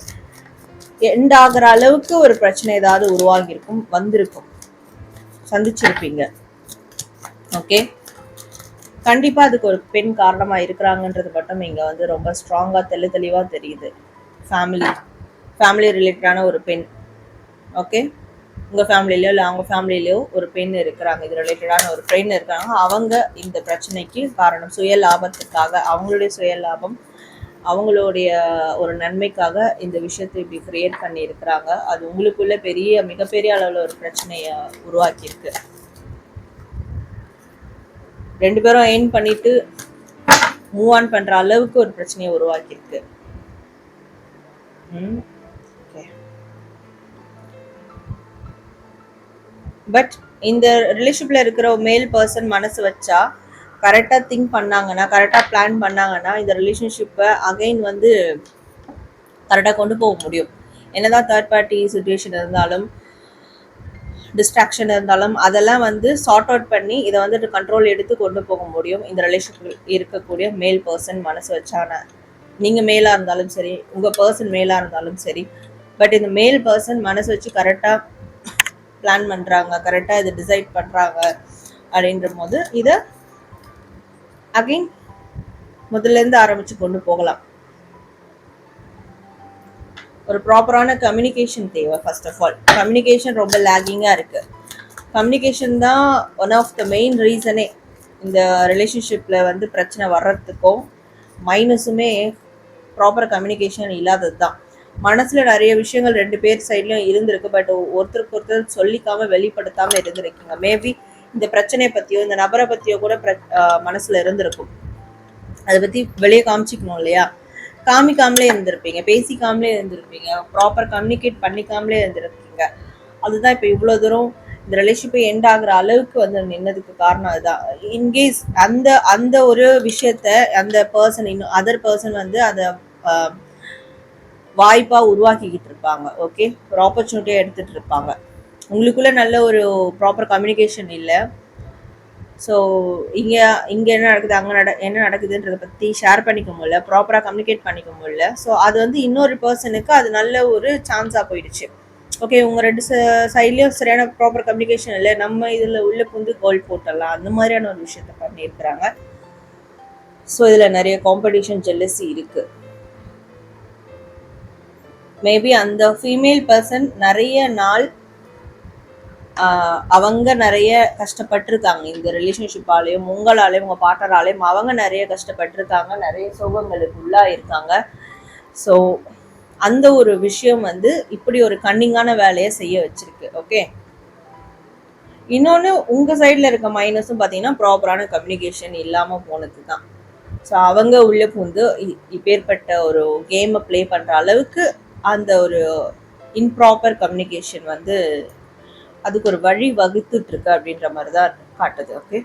எண்ட் ஆகிற அளவுக்கு ஒரு பிரச்சனை ஏதாவது உருவாகி இருக்கும், வந்திருக்கும், சந்திச்சிருப்பீங்க. ஓகே, கண்டிப்பா அதுக்கு ஒரு பெண் காரணமா இருக்கிறாங்கன்றது மட்டும் இங்க வந்து ரொம்ப ஸ்ட்ராங்கா தெளிவா தெரியுது. ஃபேமிலி ஃபேமிலி ரிலேட்டடான ஒரு பெண். ஓகே, உங்க ஃபேமிலிலயோ இல்லை அவங்க ஃபேமிலிலயோ ஒரு பெண் இருக்கிறாங்க, இது ரிலேட்டடான ஒரு பெண் இருக்காங்க. அவங்க இந்த பிரச்சனைக்கு காரணம் சுய லாபத்துக்காக, அவங்களுடைய சுய லாபம், அவங்களுடைய ஒரு நன்மைக்காக இந்த விஷயத்தை இப்படி கிரியேட் பண்ணி இருக்கிறாங்க. அது உங்களுக்குள்ள மிகப்பெரிய அளவுல ஒரு பிரச்சனைய உருவாக்கி இருக்கு. 2 பேரும் எயின் பண்ணிட்டு மூவ் ஆன் பண்ற அளவுக்கு ஒரு பிரச்சனையை உருவாக்கி இருக்கு. பட் இந்த ரிலேஷன்ஷிப்ல இருக்கிற மேல் பர்சன் மனசு வச்சா, கரெக்டா திங்க் பண்ணாங்கன்னா, கரெக்டா பிளான் பண்ணாங்கன்னா, இந்த ரிலேஷன்ஷிப்பை அகைன் வந்து கரெக்டா கொண்டு போக முடியும். என்னதான் தேர்ட் பார்ட்டி சிச்சுவேஷன் இருந்தாலும், டிஸ்ட்ராக்ஷன் இருந்தாலும், அதெல்லாம் வந்து சார்ட் அவுட் பண்ணி இதை வந்துட்டு கண்ட்ரோல் எடுத்து கொண்டு போக முடியும் இந்த ரிலேஷன்ஷிப் இருக்கக்கூடிய மேல் பர்சன் மனசு வச்சான. நீங்க மேலா இருந்தாலும் சரி, உங்க பர்சன் மேலா இருந்தாலும் சரி, பட் இந்த மேல் பர்சன் மனசு வச்சு கரெக்டா பிளான் பண்றாங்க, கரெக்டா இதை டிசைட் பண்றாங்க அப்படின்ற போது இதை அகைன் முதல்ல இருந்து ஆரம்பிச்சு கொண்டு போகலாம். ஒரு ப்ராப்பரான கம்யூனிகேஷன் தேவை. ஃபர்ஸ்ட் ஆஃப் ஆல் கம்யூனிகேஷன் ரொம்ப லேகிங்காக இருக்கு. கம்யூனிகேஷன் தான் ஒன் ஆஃப் த மெயின் ரீசனே இந்த ரிலேஷன்ஷிப்ல வந்து பிரச்சனை வர்றதுக்கும் மைனஸுமே ப்ராப்பர் கம்யூனிகேஷன் இல்லாதது தான். மனசுல நிறைய விஷயங்கள் 2 பேர் சைட்லயும் இருந்திருக்கு, பட் ஒருத்தருக்கு ஒருத்தர் சொல்லிக்காம வெளிப்படுத்தாம இருந்திருக்கீங்க. மேபி இந்த பிரச்சனையை பத்தியோ இந்த நபரை பத்தியோ கூட மனசுல இருந்திருக்கும். அதை பத்தி வெளியே காமிச்சிக்கணும் இல்லையா? காமிக்காமலே இருந்திருப்பீங்க, பேசிக்காமலே இருந்திருப்பீங்க, ப்ராப்பர் கம்யூனிகேட் பண்ணிக்காமலே இருந்திருப்பீங்க. அதுதான் இப்போ இவ்வளோ தூரம் இந்த ரிலேஷன்ஷிப் எண்ட் ஆகுற அளவுக்கு வந்து நின்னதுக்கு காரணம் அதுதான். இன்கேஸ் அந்த அந்த ஒரு விஷயத்த அந்த பர்சன் இன்னும் அதர் பர்சன் வந்து அதை வாய்ப்பா உருவாக்கிக்கிட்டு இருப்பாங்க. ஓகே, ஒரு ஆப்பர்ச்சுனிட்டியா எடுத்துட்டு இருப்பாங்க. உங்களுக்குள்ள நல்ல ஒரு ப்ராப்பர் கம்யூனிகேஷன் இல்லை. ஸோ இங்கே என்ன நடக்குது, அங்கே என்ன நடக்குதுன்றதை பற்றி ஷேர் பண்ணிக்க முடியல, ப்ராப்பராக கம்யூனிகேட் பண்ணிக்க முடியல. ஸோ அது வந்து இன்னொரு பர்சனுக்கு அது நல்ல ஒரு சான்ஸாக போயிடுச்சு. ஓகே, உங்கள் 2 சைட்லேயும் சரியான ப்ராப்பர் கம்யூனிகேஷன் இல்லை, நம்ம இதில் உள்ள புந்து கோல் போட்டலாம், அந்த மாதிரியான ஒரு விஷயத்த பண்ணியிருக்கிறாங்க. ஸோ இதில் நிறைய காம்படிஷன் ஜெல்லசி இருக்குது. மேபி அந்த ஃபீமேல் பர்சன் நிறைய நாள் அவங்க நிறைய கஷ்டப்பட்டிருக்காங்க இந்த ரிலேஷன்ஷிப்பாலேயும், உங்களாலேயும் உங்கள் பார்ட்னராலேயும் அவங்க நிறைய கஷ்டப்பட்டிருக்காங்க, நிறைய சோகங்களுக்கு உள்ளாயிருக்காங்க. ஸோ அந்த ஒரு விஷயம் வந்து இப்படி ஒரு கன்னிங்கான வேலையை செய்ய வச்சிருக்கு. ஓகே, இன்னொன்று உங்கள் சைடில் இருக்க மைனஸும் பார்த்தீங்கன்னா ப்ராப்பரான கம்யூனிகேஷன் இல்லாமல் போனது தான். ஸோ அவங்க உள்ளே புகுந்து இப்பேற்பட்ட ஒரு கேமை ப்ளே பண்ணுற அளவுக்கு அந்த ஒரு இன்ப்ராப்பர் கம்யூனிகேஷன் வந்து அதுக்கு ஒரு வழி வகுத்துட்டு இருக்கு அப்படின்ற மாதிரி தான் காட்டுது. ஓகே,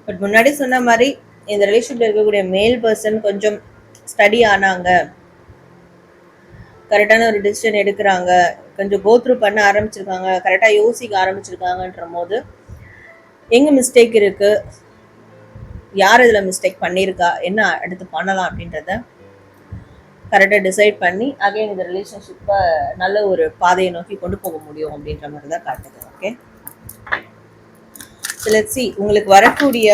பட் முன்னாடி சொன்ன மாதிரி இந்த ரிலேஷன்ஷிப்ல இருக்கக்கூடிய மேல் பர்சன் கொஞ்சம் ஸ்டடி ஆனாங்க, கரெக்டான ஒரு டிசிஷன் எடுக்கிறாங்க, கொஞ்சம் கோத்ரூ பண்ண ஆரம்பிச்சிருக்காங்க, கரெக்டாக யோசிக்க ஆரம்பிச்சிருக்காங்கன்ற போது எங்கே மிஸ்டேக் இருக்கு, யார் இதில் மிஸ்டேக் பண்ணியிருக்கா, என்ன அடுத்து பண்ணலாம் அப்படின்றத கரெக்டாக டிசைட் பண்ணி அகைன் இந்த ரிலேஷன்ஷிப்பை நல்ல ஒரு பாதையை நோக்கி கொண்டு போக முடியும் அப்படின்ற மாதிரி தான் காட்டுது. ஓகே, ஸோ லெட்ஸ் see உங்களுக்கு வரக்கூடிய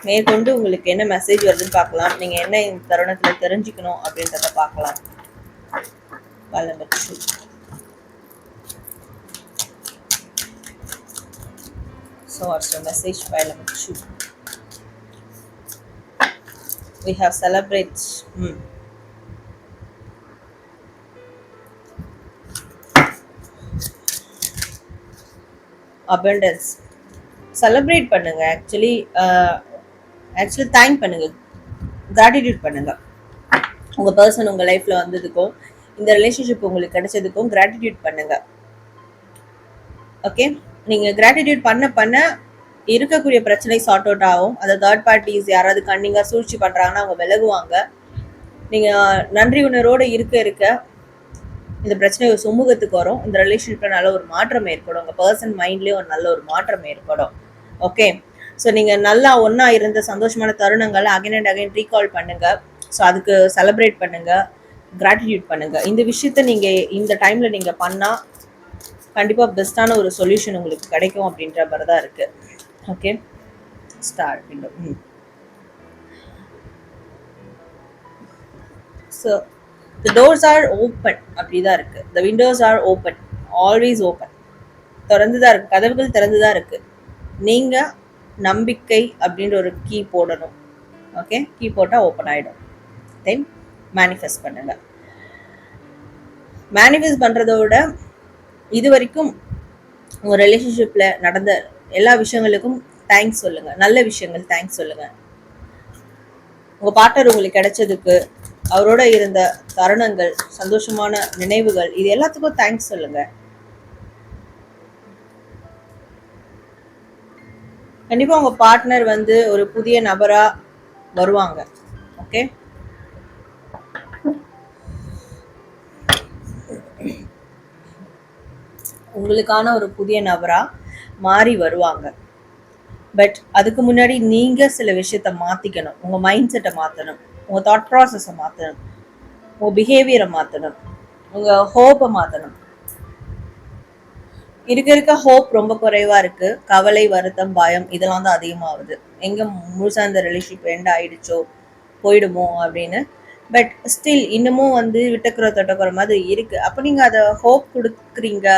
மேற்கொண்டு உங்களுக்கு என்ன மெசேஜ் வருதுன்னு பார்க்கலாம். நீங்கள் என்ன இந்த தருணத்தில் தெரிஞ்சுக்கணும் அப்படின்றத பார்க்கலாம். So what's your message by number 2? We have celebrate. Abundance. Celebrate பண்ணுங்க. ஆக்சுவலி தேங்க் பண்ணுங்க, கிராட்டிடியூட் பண்ணுங்க. உங்க பர்சன் உங்க லைஃப்ல வந்ததுக்கும் இந்த ரிலேஷன்ஷிப் உங்களுக்கு கிடைச்சதுக்கும் கிராட்டிடியூட் பண்ணுங்க. ஓகே, நீங்க கிராட்டிடியூட் பண்ண இருக்கக்கூடிய பிரச்சனை சார்ட் அவுட் ஆகும். அதை தேர்ட் பார்ட்டிஸ் யாராவது கண்ணிங்கா சூழ்ச்சி பண்றாங்கன்னா அவங்க விலகுவாங்க. நீங்க நன்றி உணர்வோடு இருக்க இந்த பிரச்சனை ஒரு சுமூகத்துக்கு வரும். இந்த ரிலேஷன்ஷிப்ல நல்ல ஒரு மாற்றம் ஏற்படும். உங்க பர்சன் மைண்ட்லயும் ஒரு நல்ல ஒரு மாற்றம் ஏற்படும். ஓகே, ஸோ நீங்க நல்லா ஒன்னா இருந்த சந்தோஷமான தருணங்களை அகைன் அண்ட் அகைன் ரீகால் பண்ணுங்க. ஸோ அதுக்கு செலிப்ரேட் பண்ணுங்க, கிராட்டிடியூட் பண்ணுங்க. இந்த விஷயத்த நீங்க இந்த டைம்ல நீங்க பண்ணா கண்டிப்பாக பெஸ்ட்டான ஒரு சொல்யூஷன் உங்களுக்கு கிடைக்கும் அப்படின்ற மாதிரி தான் இருக்குது. Okay, star window. So the doors are open, அப்படி தான் இருக்குது. The windows are open, always open, திறந்து தான் இருக்குது, கதவுகள் திறந்து தான் இருக்குது. நீங்கள் நம்பிக்கை அப்படின்ற ஒரு கீ போடணும். ஓகே, கீ போட்டால் ஓப்பன் ஆகிடும். தென் மேனிஃபெஸ்ட் பண்ணுங்க. மேனிஃபெஸ்ட் பண்ணுறதோட இது வரைக்கும் உங்கள் ரிலேஷன்ஷிப்பில் நடந்த எல்லா விஷயங்களுக்கும் தேங்க்ஸ் சொல்லுங்கள். நல்ல விஷயங்கள் தேங்க்ஸ் சொல்லுங்கள். உங்கள் பார்ட்னர் உங்களுக்கு கிடைச்சதுக்கு, அவரோட இருந்த தருணங்கள், சந்தோஷமான நினைவுகள், இது எல்லாத்துக்கும் தேங்க்ஸ் சொல்லுங்க. கண்டிப்பா உங்க பார்ட்னர் வந்து ஒரு புதிய நபரா வருவாங்க. ஓகே, உங்களுக்கான ஒரு புதிய நபரா மாறி வருவாங்க. பட் அதுக்கு முன்னாடி நீங்க சில விஷயத்த மாத்திக்கணும். உங்க மைண்ட் செட்டை மாத்தணும், உங்க தாட் ப்ராசஸை மாத்தணும், உங்க பிஹேவியரை மாத்தணும், உங்க ஹோப்பை மாத்தணும். இருக்க ஹோப் ரொம்ப குறைவா இருக்கு. கவலை, வருத்தம், பயம் இதெல்லாம் தான் அதிகமாகுது. எங்க முழுசா இந்த ரிலேஷன்ஷிப் எண்ட் ஆயிடுச்சோ, போயிடுமோ அப்படின்னு. பட் ஸ்டில் இன்னமும் வந்து விட்டுக்கிற தொட்டக்கிற மாதிரி இருக்கு. அப்போ நீங்க அதை ஹோப் கொடுக்குறீங்க.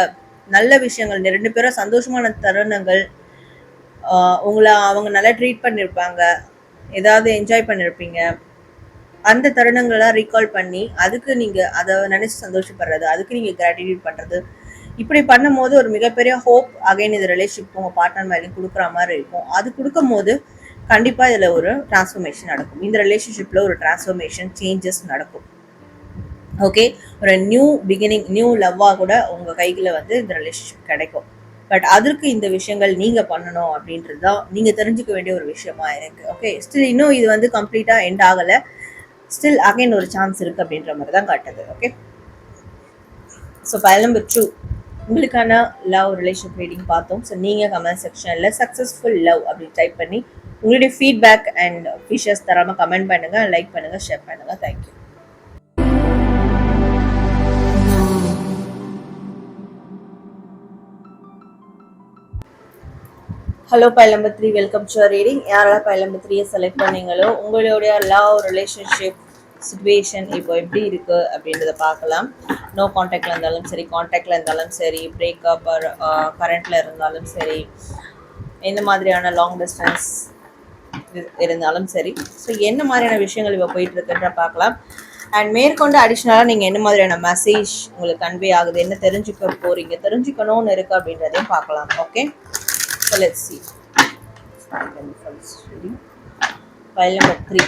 நல்ல விஷயங்கள், 2 பேரும் சந்தோஷமான தருணங்கள், உங்களை அவங்க நல்லா ட்ரீட் பண்ணியிருப்பாங்க, ஏதாவது என்ஜாய் பண்ணியிருப்பீங்க. அந்த தருணங்கள்லாம் ரீகால் பண்ணி அதுக்கு நீங்க அதை நினைச்சு சந்தோஷப்படுறது, அதுக்கு நீங்க கிராட்டிடியூட் பண்றது, இப்படி பண்ணும்போது ஒரு மிகப்பெரிய ஹோப் அகைன் இந்த ரிலேஷன்ஷிப் உங்க பார்ட்னர் மேலேயும் கொடுக்குற மாதிரி இருக்கும். அது கொடுக்கும் போது கண்டிப்பா இதுல ஒரு டிரான்ஸ்ஃபர்மேஷன் நடக்கும். இந்த ரிலேஷன்ஷிப்ல ஒரு டிரான்ஸ்ஃபர்மேஷன், சேஞ்சஸ் நடக்கும். ஓகே, ஒரு நியூ பிகினிங், நியூ லவ்வா கூட உங்க கைகளை வந்து இந்த ரிலேஷன்ஷிப் கிடைக்கும். பட் அதற்கு இந்த விஷயங்கள் நீங்க பண்ணணும் அப்படின்றது தான் நீங்க தெரிஞ்சுக்க வேண்டிய ஒரு விஷயமா இருக்கு. ஓகே, ஸ்டில் இன்னும் இது வந்து கம்ப்ளீட்டா எண்ட் ஆகலை. ஸ்டில் அகைன் ஒரு சான்ஸ் இருக்கு அப்படின்ற மாதிரி தான் காட்டுது. ஓகே, ஸோ பைல் நம்பர் 2 உங்களுக்கான லவ் ரிலேஷன்ஷிப் ரீடிங் பார்த்தோம். ஸோ நீங்கள் கமெண்ட் செக்ஷனில் சக்ஸஸ்ஃபுல் லவ் அப்படின்னு டைப் பண்ணி உங்களுடைய ஃபீட்பேக் அண்ட் விஷஸ் தராமல் கமெண்ட் பண்ணுங்கள், லைக் பண்ணுங்கள், ஷேர் பண்ணுங்கள். Thank you. Hello, file number 3, welcome to reading. யாரெல்லாம் பைல் நம்பர் 3 செலக்ட் பண்ணீங்களோ உங்களுடைய லவ் ரிலேஷன்ஷிப் சிச்சுவேஷன் இப்போ எப்படி இருக்குது அப்படின்றத பார்க்கலாம். நோ காண்டாக்டில் இருந்தாலும் சரி, காண்டாக்டில் இருந்தாலும் சரி, பிரேக்கப் கரண்ட்டில் இருந்தாலும் சரி, எந்த மாதிரியான லாங் டிஸ்டன்ஸ் இருந்தாலும் சரி, ஸோ என்ன மாதிரியான விஷயங்கள் இப்போ போயிட்டுருக்குன்ற பார்க்கலாம். அண்ட் மேற்கொண்டு அடிஷ்னலாக நீங்கள் என்ன மாதிரியான மெசேஜ் உங்களுக்கு கன்வே ஆகுது, என்ன தெரிஞ்சுக்க போகிறீங்க, தெரிஞ்சுக்கணும்னு இருக்குது அப்படின்றதையும் பார்க்கலாம். Okay, so let's see. File number 3.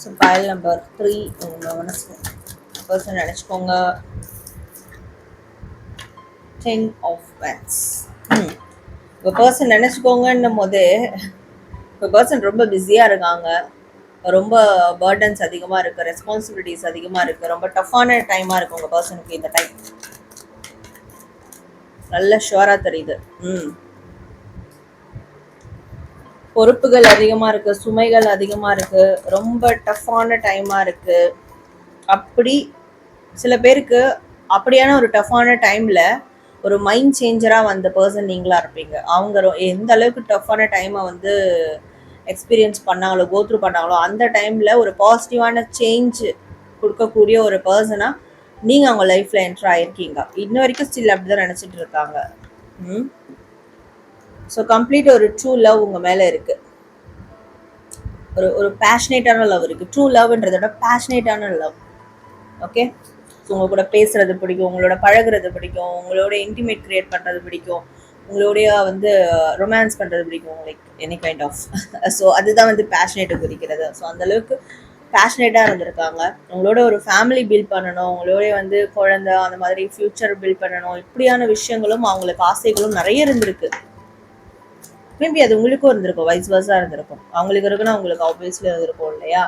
So file number 3 உங்க மனசு பர்சன் நினைச்சுக்கோங்க. 10 of Wands. உங்க பர்சன் நினைச்சுக்கோங்கன்னும் போது உங்க பர்சன் ரொம்ப பிஸியா இருக்காங்க, ரொம்ப பர்டன்ஸ் அதிகமாக இருக்குது, ரெஸ்பான்சிபிலிட்டிஸ் அதிகமாக இருக்குது, ரொம்ப டஃப்பான டைமாக இருக்குது உங்கள் பர்சனுக்கு. இந்த டைம் நல்ல ஷுவராக தெரியுது. பொறுப்புகள் அதிகமாக இருக்குது, சுமைகள் அதிகமாக இருக்குது, ரொம்ப டஃப்பான டைமாக இருக்குது. அப்படி சில பேருக்கு அப்படியான ஒரு டஃப்பான டைமில் ஒரு மைண்ட் சேஞ்சராக வந்த பர்சன் நீங்களாக இருப்பீங்க. அவங்க எந்த அளவுக்கு டஃப்பான டைமை வந்து எக்ஸ்பீரியன்ஸ் பண்ணாங்களோ, கோத்ரூ பண்ணாங்களோ, அந்த டைமில் ஒரு பாசிட்டிவான சேஞ்ச் கொடுக்கக்கூடிய ஒரு பர்சனாக நீங்கள் அவங்க லைஃப்பில் என்டர் ஆகிருக்கீங்க. இன்ன வரைக்கும் ஸ்டில் அப்படி தான் நினச்சிட்டு இருக்காங்க. ஸோ கம்ப்ளீட் ஒரு ட்ரூ லவ் உங்கள் மேலே இருக்குது. ஒரு பேஷனேட்டான லவ் இருக்குது. ட்ரூ லவ்ன்றதை விட பேஷனேட்டான லவ். ஓகே, ஸோ உங்கள் கூட பேசுகிறது பிடிக்கும், உங்களோட பழகிறது பிடிக்கும், உங்களோட இன்டிமேட் க்ரியேட் பண்ணுறது பிடிக்கும், உங்களுடைய வந்து ரொமான்ஸ் பண்ணுறது பிடிக்கும், like any kind of. So அதுதான் வந்து பேஷனேட்டை குறிக்கிறது. ஸோ அந்தளவுக்கு பேஷனேட்டாக இருந்திருக்காங்க. உங்களோட ஒரு ஃபேமிலி பில்ட் பண்ணணும், உங்களோட வந்து குழந்தை அந்த மாதிரி ஃப்யூச்சர் பில்ட் பண்ணணும், இப்படியான விஷயங்களும் அவங்களுக்கு ஆசைகளும் நிறைய இருந்திருக்கு. மேபி அது உங்களுக்கும் இருந்திருக்கும், வைஸ் வர்ஸாக இருந்திருக்கும். அவங்களுக்கு இருக்குன்னா உங்களுக்கு ஆப்வியஸ்லி இருந்திருக்கும் இல்லையா?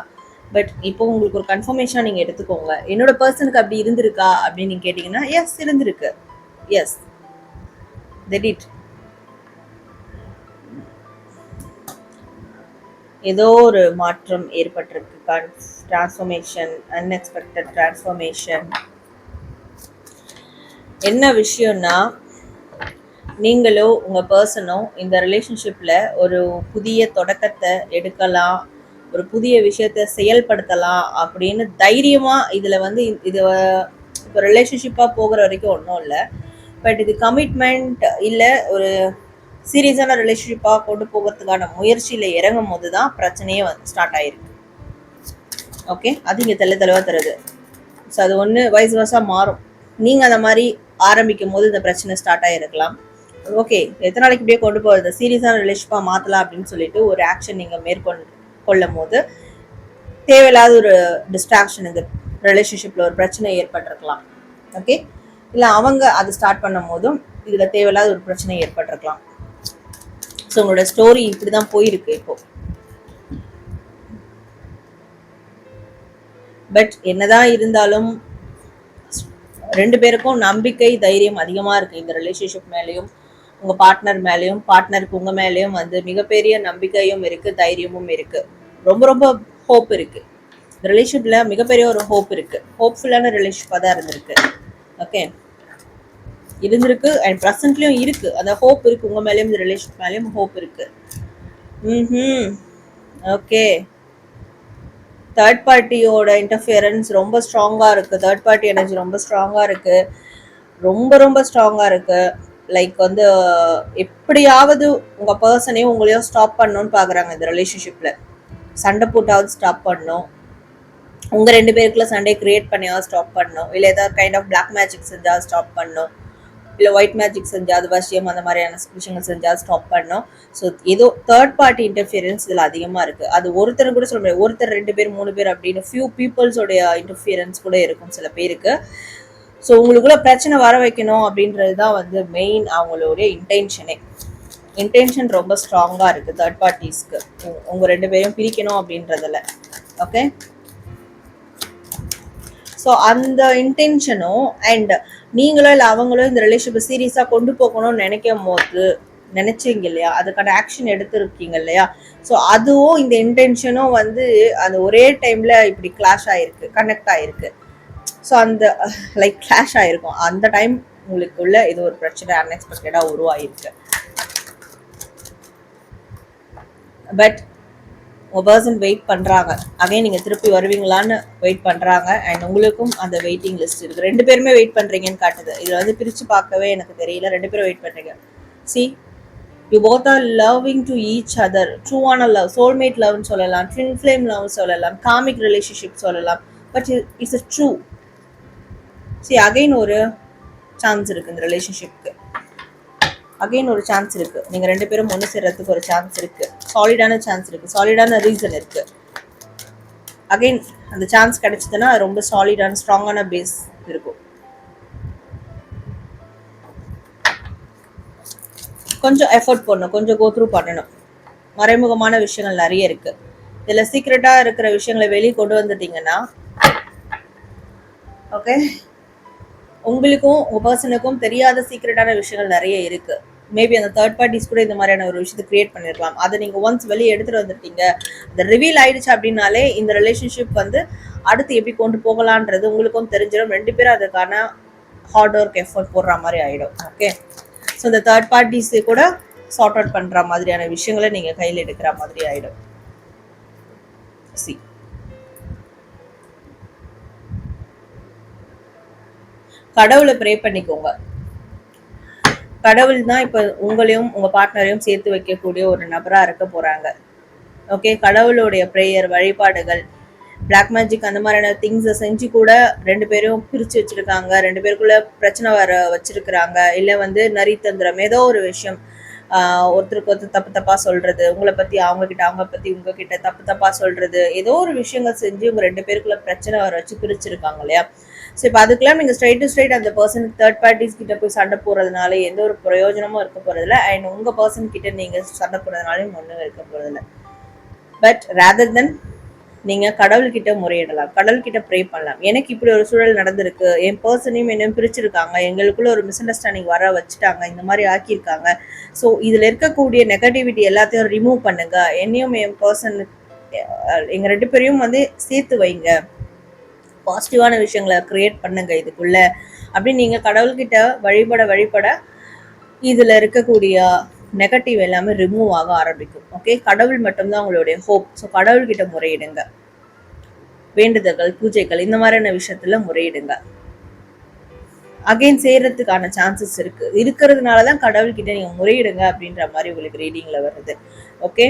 பட் இப்போ உங்களுக்கு ஒரு கன்ஃபர்மேஷனாக நீங்கள் எடுத்துக்கோங்க. என்னோட பர்சனுக்கு அப்படி இருந்திருக்கா அப்படின்னு நீங்கள் கேட்டிங்கன்னா எஸ், இருந்திருக்கு. Yes, they did. ஏதோ ஒரு மாற்றம் ஏற்பட்டிருக்கு. Transformation, unexpected transformation. என்ன விஷயம்னா, நீங்களோ உங்கள் பர்சனோ இந்த ரிலேஷன்ஷிப்பில் ஒரு புதிய தொடக்கத்தை எடுக்கலாம், ஒரு புதிய விஷயத்தை செயல்படுத்தலாம் அப்படின்னு தைரியமாக இதில் வந்து இது இப்போ ரிலேஷன்ஷிப்பாக போகிற வரைக்கும் ஒன்றும் இல்லை. பட் இது கமிட்மெண்ட் இல்லை ஒரு சீரியஸான ரிலேஷன்ஷிப்பாக கொண்டு போகிறதுக்கான முயற்சியில் இறங்கும் போது தான் பிரச்சனையே ஸ்டார்ட் ஆகிருக்கு. ஓகே, அது இங்கே தெளிவாக தருது. ஸோ அது ஒன்று வைஸ் வர்ஸாக மாறும். நீங்கள் அந்த மாதிரி ஆரம்பிக்கும் போது இந்த பிரச்சனை ஸ்டார்ட் ஆகிருக்கலாம். ஓகே, எத்தனை நாளைக்கு இப்படியே கொண்டு போகிறது, சீரியஸான ரிலேஷன்ஷிப்பாக மாற்றலாம் அப்படின்னு சொல்லிட்டு ஒரு ஆக்ஷன் நீங்கள் மேற்கொள்ளும் போது தேவையில்லாத ஒரு டிஸ்ட்ராக்ஷன் இந்த ரிலேஷன்ஷிப்பில் ஒரு பிரச்சனை ஏற்பட்டிருக்கலாம். ஓகே, இல்லை அவங்க அது ஸ்டார்ட் பண்ணும் போதும் இதில் தேவையில்லாத ஒரு பிரச்சனை ஏற்பட்டிருக்கலாம். ஸோ உங்களோட ஸ்டோரி இப்படி தான் போயிருக்கு இப்போ. பட் என்னதான் இருந்தாலும் ரெண்டு பேருக்கும் நம்பிக்கை தைரியம் அதிகமாக இருக்குது இந்த ரிலேஷன்ஷிப் மேலேயும் உங்கள் பார்ட்னர் மேலேயும், பார்ட்னருக்கு உங்கள் மேலேயும் வந்து மிகப்பெரிய நம்பிக்கையும் இருக்குது, தைரியமும் இருக்குது, ரொம்ப ரொம்ப ஹோப் இருக்குது. இந்த ரிலேஷன்ஷிப்பில் மிகப்பெரிய ஒரு ஹோப் இருக்குது, ஹோப்ஃபுல்லான ரிலேஷன்ஷிப்பாக தான் இருந்திருக்கு. ஓகே, இருந்திருக்கு அண்ட் ப்ரெசன்ட்லேயும் இருக்குது. அந்த ஹோப் இருக்குது, உங்கள் மேலேயும் இந்த ரிலேஷன்ஷிப் மேலேயும் ஹோப் இருக்குது. ஓகே, தேர்ட் பார்ட்டியோட இன்டர்ஃபியரன்ஸ் ரொம்ப ஸ்ட்ராங்காக இருக்குது, தேர்ட் பார்ட்டி எனர்ஜி ரொம்ப ஸ்ட்ராங்காக இருக்குது, ரொம்ப ரொம்ப ஸ்ட்ராங்காக இருக்குது. லைக் வந்து எப்படியாவது உங்கள் பர்சனையும் உங்களையும் ஸ்டாப் பண்ணணும்னு பார்க்குறாங்க இந்த ரிலேஷன்ஷிப்பில். சண்டை போட்டாவது ஸ்டாப் பண்ணணும், உங்கள் ரெண்டு பேருக்குள்ள சண்டே கிரியேட் பண்ணியாவது ஸ்டாப் பண்ணணும், இல்லை ஏதாவது கைண்ட் ஆஃப் பிளாக் மேஜிக் செஞ்சாவது ஸ்டாப் பண்ணணும், இல்லை ஒயிட் மேஜிக் செஞ்சாவது வசியம் அந்த மாதிரியான விஷயங்கள் செஞ்சாவது ஸ்டாப் பண்ணணும். ஸோ ஏதோ தேர்ட் பார்ட்டி இன்டர்ஃபியரன்ஸ் இதில் அதிகமாக இருக்குது. அது ஒருத்தர் கூட சொல்ல முடியாது, ஒருத்தர் 2 பேர் 3 பேர் அப்படின்னு ஃபியூ பீப்புள்ஸோடைய இன்டர்ஃபியரன்ஸ் கூட இருக்கும் சில பேருக்கு. ஸோ உங்களுக்குள்ள பிரச்சனை வர வைக்கணும் அப்படின்றது தான் வந்து மெயின் அவங்களுடைய இன்டென்ஷன் ரொம்ப ஸ்ட்ராங்காக இருக்குது தேர்ட் பார்ட்டிஸ்க்கு, உங்கள் 2 பேரையும் பிரிக்கணும் அப்படின்றதில். ஓகே, ஸோ அந்த இன்டென்ஷனும் அண்ட் நீங்களும் இல்லை அவங்களும் இந்த ரிலேஷன்ஷிப்பை சீரியஸாக கொண்டு போகணும்னு நினைச்சீங்க இல்லையா, அதுக்கான ஆக்ஷன் எடுத்துருக்கீங்க இல்லையா. ஸோ அதுவும் இந்த இன்டென்ஷனும் வந்து அந்த ஒரே டைமில் இப்படி கிளாஷ் ஆகிருக்கு, கனெக்ட் ஆகிருக்கு. ஸோ அந்த லைக் கிளாஷ் ஆகிருக்கும் அந்த டைம் உங்களுக்குள்ள இது ஒரு பிரச்சனை அன்எக்ஸ்பெக்டடாக உருவாகிருக்கு. பட் உங்கள் பர்சன் வெயிட் பண்ணுறாங்க, அதே நீங்கள் திருப்பி வருவீங்களான்னு வெயிட் பண்ணுறாங்க. அண்ட் உங்களுக்கும் அந்த வெயிட்டிங் லிஸ்ட் இருக்குது, 2 பேருமே வெயிட் பண்ணுறீங்கன்னு காட்டுது. இதில் வந்து பிரித்து பார்க்கவே எனக்கு தெரியல, 2 பேரும் வெயிட் பண்ணுறீங்க. See, you both are loving to each other, ட்ரூவான லவ், சோல்மேட் லவ்னு சொல்லலாம், ட்வின் ஃப்ளேம் லவ் சொல்லலாம், காமிக் ரிலேஷன்ஷிப் சொல்லலாம். But it's a true. See, again ஒரு சான்ஸ் இருக்குது இந்த ரிலேஷன்ஷிப்க்கு, அகைன் ஒரு சான்ஸ் இருக்குது. நீங்கள் 2 பேரும் ஒன்று சேர்றதுக்கு ஒரு சான்ஸ் இருக்குது, சாலிடான சான்ஸ் இருக்குது, சாலிடான ரீசன் இருக்குது. அகைன் அந்த சான்ஸ் கிடைச்சதுன்னா ரொம்ப சாலிடான ஸ்ட்ராங்கான பேஸ் இருக்கும். கொஞ்சம் எஃபர்ட் பண்ணணும், கொஞ்சம் கோத்ரூ பண்ணணும். மறைமுகமான விஷயங்கள் நிறைய இருக்குது. இதில் சீக்ரெட்டாக இருக்கிற விஷயங்களை வெளியே கொண்டு வந்துட்டீங்கன்னா ஓகே, உங்களுக்கும் உங்கள் பர்சனுக்கும் தெரியாத சீக்ரெட்டான விஷயங்கள் நிறைய இருக்குது. மேபி அந்த தேர்ட் பார்ட்டிஸ் கூட இந்த மாதிரியான ஒரு விஷயத்தை கிரியேட் பண்ணிருக்கலாம். அதை நீங்கள் ஒன்ஸ் வெளியே எடுத்துகிட்டு வந்துட்டீங்க, அது ரிவீல் ஆயிடுச்சு அப்படின்னாலே இந்த ரிலேஷன்ஷிப் வந்து அடுத்து எப்படி கொண்டு போகலான்றது உங்களுக்கும் தெரிஞ்சிடும். 2 பேரும் அதுக்கான ஹார்ட் ஒர்க் எஃபர்ட் போடுற மாதிரி ஆகிடும். ஓகே, ஸோ இந்த தேர்ட் பார்ட்டிஸை கூட சார்ட் அவுட் பண்ணுற மாதிரியான விஷயங்களை நீங்கள் கையில் எடுக்கிற மாதிரி ஆகிடும். சி, கடவுளை ப்ரே பண்ணிக்கோங்க. கடவுள் தான் இப்போ உங்களையும் உங்கள் பார்ட்னரையும் சேர்த்து வைக்கக்கூடிய ஒரு நபராக இருக்க போகிறாங்க. ஓகே, கடவுளுடைய ப்ரேயர், வழிபாடுகள், பிளாக் மேஜிக் அந்த மாதிரியான திங்ஸை செஞ்சு கூட 2 பேரும் பிரித்து வச்சுருக்காங்க, 2 பேருக்குள்ளே பிரச்சனை வர வச்சுருக்குறாங்க. இல்லை வந்து நரித்தந்திரம், ஏதோ ஒரு விஷயம், ஒருத்தருக்கு ஒருத்தர் தப்பாக சொல்கிறது, உங்களை பற்றி அவங்கக்கிட்ட, அவங்க பற்றி உங்ககிட்ட தப்பாக சொல்கிறது, ஏதோ ஒரு விஷயங்கள் செஞ்சு உங்கள் 2 பேருக்குள்ளே பிரச்சனை வர வச்சு பிரிச்சுருக்காங்க இல்லையா. ஸோ இப்போ அதுக்கெல்லாம் நீங்கள் ஸ்ட்ரைட் டு ஸ்ட்ரைட் அந்த பர்சனுக்கு தேர்ட் பார்ட்டிஸ் கிட்ட போய் சண்டை போடுறதுனால எந்த ஒரு பிரயோஜனமும் இருக்க போகிறதில்ல. அண்ட் உங்கள் பர்சன் கிட்ட நீங்கள் சண்டை போடுறதுனாலையும் ஒன்றும் இருக்க போகிறதில்ல. பட் ரேதர் தென் நீங்கள் கடவுள்கிட்ட முறையிடலாம், கடவுள்கிட்ட ப்ரே பண்ணலாம். எனக்கு இப்படி ஒரு சூழல் நடந்திருக்கு, என் பர்சனையும் என்னையும் பிரிச்சிருக்காங்க, எங்களுக்குள்ள ஒரு மிஸ் அண்டர்ஸ்டாண்டிங் வர வச்சுட்டாங்க, இந்த மாதிரி ஆக்கியிருக்காங்க. ஸோ இதில் இருக்கக்கூடிய நெகட்டிவிட்டி எல்லாத்தையும் ரிமூவ் பண்ணுங்க, என்னையும் என் பர்சன் எங்கள் 2 பேரையும் வந்து சேர்த்து வைங்க, பாசிட்டிவான விஷயங்களை கிரியேட் பண்ணுங்க இதுக்குள்ள அப்படின்னு நீங்கள் கடவுள்கிட்ட வழிபட இதில் இருக்கக்கூடிய நெகட்டிவ் எல்லாமே ரிமூவ் ஆக ஆரம்பிக்கும். ஓகே, கடவுள் மட்டும்தான் உங்களுடைய ஹோப். ஸோ கடவுள்கிட்ட முறையிடுங்க, வேண்டுதல்கள், பூஜைகள் இந்த மாதிரியான விஷயத்துல முறையிடுங்க. அகைன் சேர்றதுக்கான சான்சஸ் இருக்கிறதுனாலதான் கடவுள்கிட்ட நீங்க முறையிடுங்க அப்படின்ற மாதிரி உங்களுக்கு ரீடிங்ல வருது. ஓகே,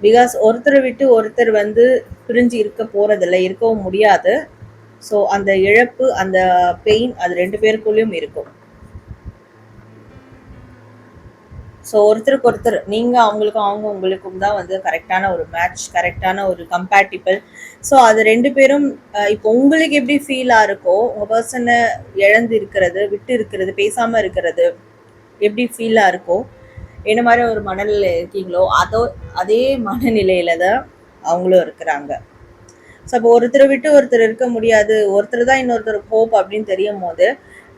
பிகாஸ் ஒருத்தரை விட்டு ஒருத்தர் வந்து பிரிஞ்சு இருக்க போறதில்லை, இருக்கவும் முடியாது. ஸோ அந்த இழப்பு, அந்த பெயின் அது 2 பேருக்குள்ளேயும் இருக்கும். ஸோ ஒருத்தருக்கு ஒருத்தர், நீங்கள் அவங்களுக்கும் அவங்க உங்களுக்கும் தான் வந்து கரெக்டான ஒரு மேட்ச், கரெக்டான ஒரு கம்பேட்டிபிள். ஸோ அது 2 பேரும் இப்போ உங்களுக்கு எப்படி ஃபீலாக இருக்கோ, உங்கள் பர்சனை இழந்து இருக்கிறது, விட்டு இருக்கிறது, பேசாமல் இருக்கிறது எப்படி ஃபீலாக இருக்கோ, என்ன மாதிரி ஒரு மனநிலை இருக்கீங்களோ அதே மனநிலையில தான் அவங்களும் இருக்கிறாங்க. ஸோ அப்போ ஒருத்தரை விட்டு ஒருத்தர் இருக்க முடியாது, ஒருத்தர் தான் இன்னொருத்தர் ஹோப் அப்படின்னு தெரியும் போது,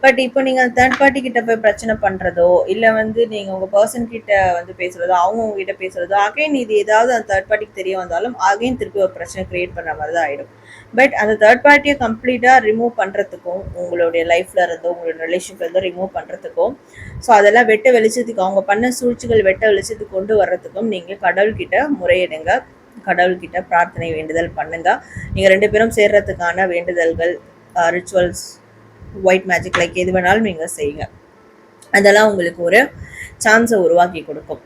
பட் இப்போ நீங்கள் தேர்ட் பார்ட்டி கிட்ட போய் பிரச்சனை பண்ணுறதோ, இல்லை வந்து நீங்கள் உங்கள் பர்சன் கிட்ட வந்து பேசுகிறதோ, அவங்க உங்ககிட்ட பேசுகிறதோ, அகைன் இது ஏதாவது அந்த தேர்ட் பார்ட்டிக்கு தெரிய வந்தாலும் அகைன் திருப்பி ஒரு பிரச்சனை கிரியேட் பண்ணுற மாதிரி தான் ஆகிடும். பட் அந்த தேர்ட் பார்ட்டியை கம்ப்ளீட்டாக ரிமூவ் பண்ணுறதுக்கும், உங்களுடைய லைஃப்பில் இருந்தோ உங்களோட ரிலேஷன்ஷிப்ல இருந்தோ ரிமூவ் பண்ணுறதுக்கும், ஸோ அதெல்லாம் வெட்ட வெளிச்சத்துக்கு, அவங்க பண்ண சூழ்ச்சிகள் வெட்ட வெளிச்சத்துக்கு கொண்டு வர்றதுக்கும் நீங்கள் கடவுள்கிட்ட முறையிடுங்க, கடவுள்கிட்ட பிரார்த்தனை வேண்டுதல் பண்ணுங்க. நீங்கள் 2 பேரும் சேர்றதுக்கான வேண்டுதல்கள், ரிச்சுவல்ஸ், ஒயிட் மேஜிக், லைக் எது வேணாலும் நீங்கள் செய்யுங்க. அதெல்லாம் உங்களுக்கு ஒரு சான்ஸை உருவாக்கி கொடுக்கும்.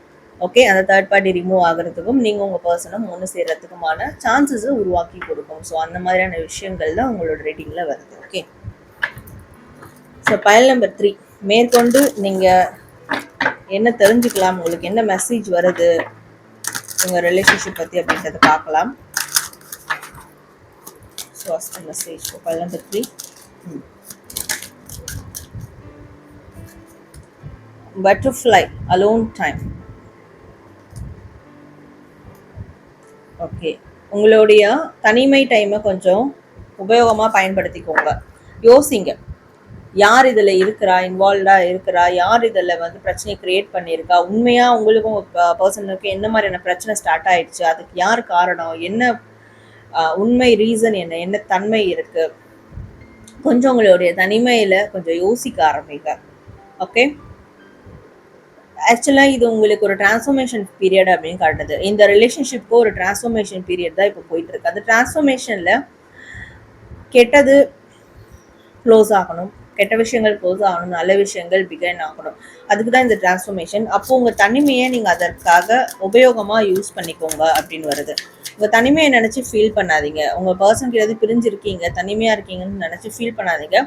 ஓகே, அந்த தேர்ட் பார்ட்டி ரிமூவ் ஆகிறதுக்கும் நீங்கள் உங்கள் பர்சனும் ஒன்று சேர்றதுக்குமான சான்சஸை உருவாக்கி கொடுக்கும். ஸோ அந்த மாதிரியான விஷயங்கள் தான் உங்களோட ரேட்டிங்கில் வருது. ஓகே, ஸோ பைல் நம்பர் 3 மேற்கொண்டு நீங்கள் என்ன தெரிஞ்சுக்கலாம், உங்களுக்கு என்ன மெசேஜ் வருது உங்கள் ரிலேஷன்ஷிப் பற்றி அப்படின்றத பார்க்கலாம். So first message file number 3. Butterfly, alone time. Okay, உங்களுடைய தனிமை டைமை கொஞ்சம் உபயோகமாக பயன்படுத்திக்கோங்க. யோசிங்க, யார் இதில் இருக்கிறா, இன்வால்வ்டாக இருக்கிறா, யார் இதில் வந்து பிரச்சனை கிரியேட் பண்ணியிருக்கா, உண்மையாக உங்களுக்கும் பர்சனுக்கு என்ன மாதிரியான பிரச்சனை ஸ்டார்ட் ஆயிடுச்சு, அதுக்கு யார் காரணம், என்ன உண்மை ரீசன், என்ன தன்மை இருக்குது, கொஞ்சம் உங்களுடைய தனிமையில் கொஞ்சம் யோசிக்க ஆரம்பிங்க. ஓகே, ஆக்சுவலாக இது உங்களுக்கு ஒரு டிரான்ஸ்ஃபர்மேஷன் பீரியட் அப்படின்னு காட்டுது. இந்த ரிலேஷன்ஷிப்க்கு ஒரு டிரான்ஸ்ஃபர்மேஷன் பீரியட் தான் இப்போ போயிட்டு இருக்கு. அந்த டிரான்ஸ்ஃபர்மேஷனில் கெட்டது க்ளோஸ் ஆகணும், கெட்ட விஷயங்கள் க்ளோஸ் ஆகணும், நல்ல விஷயங்கள் பிகைன் ஆகணும். அதுக்கு தான் இந்த டிரான்ஸ்ஃபர்மேஷன். அப்போ உங்கள் தனிமையை நீங்கள் அதற்காக உபயோகமாக யூஸ் பண்ணிக்கோங்க அப்படின்னு வருது. உங்கள் தனிமையை நினச்சி ஃபீல் பண்ணாதீங்க, உங்கள் பர்சன் கிட்ட பிரிஞ்சிருக்கீங்க, தனிமையாக இருக்கீங்கன்னு நினச்சி ஃபீல் பண்ணாதீங்க.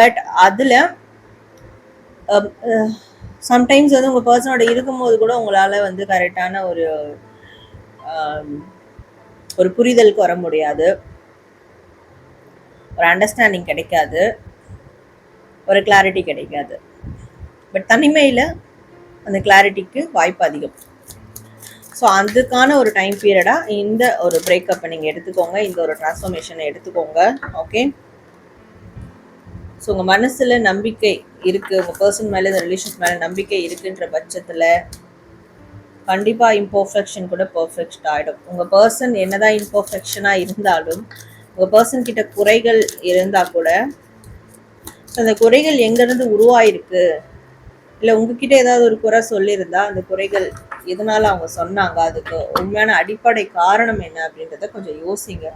பட் அதில் சம்டைம்ஸ் வந்து உங்கள் பர்சனோட இருக்கும்போது கூட உங்களால் வந்து கரெக்டான ஒரு புரிதலுக்கு வர முடியாது, ஒரு அண்டர்ஸ்டாண்டிங் கிடைக்காது, ஒரு கிளாரிட்டி கிடைக்காது. பட் தனிமையில் அந்த கிளாரிட்டிக்கு வாய்ப்பு அதிகம். ஸோ அதுக்கான ஒரு டைம் பீரியடாக இந்த ஒரு பிரேக்கப்பை நீங்கள் எடுத்துக்கோங்க, இந்த ஒரு டிரான்ஸ்ஃபர்மேஷனை எடுத்துக்கோங்க. ஓகே, ஸோ உங்கள் மனசில் நம்பிக்கை இருக்குது, உங்கள் பர்சன் மேலே, இந்த ரிலேஷன்ஸ் மேலே நம்பிக்கை இருக்குன்ற பட்சத்தில் கண்டிப்பாக இம்பர்ஃபெக்ஷன் கூட பர்ஃபெக்ட் ஆகிடும். உங்கள் பர்சன் என்னதான் இம்பர்ஃபெக்ஷனாக இருந்தாலும், உங்கள் பர்சன் கிட்ட குறைகள் இருந்தால் கூட அந்த குறைகள் எங்கேருந்து உருவாயிருக்கு, இல்லை உங்ககிட்ட ஏதாவது ஒரு குறை சொல்லியிருந்தா அந்த குறைகள் எதனால அவங்க சொன்னாங்க, அதுக்கு உண்மையான அடிப்படை காரணம் என்ன அப்படின்றத கொஞ்சம் யோசிங்க.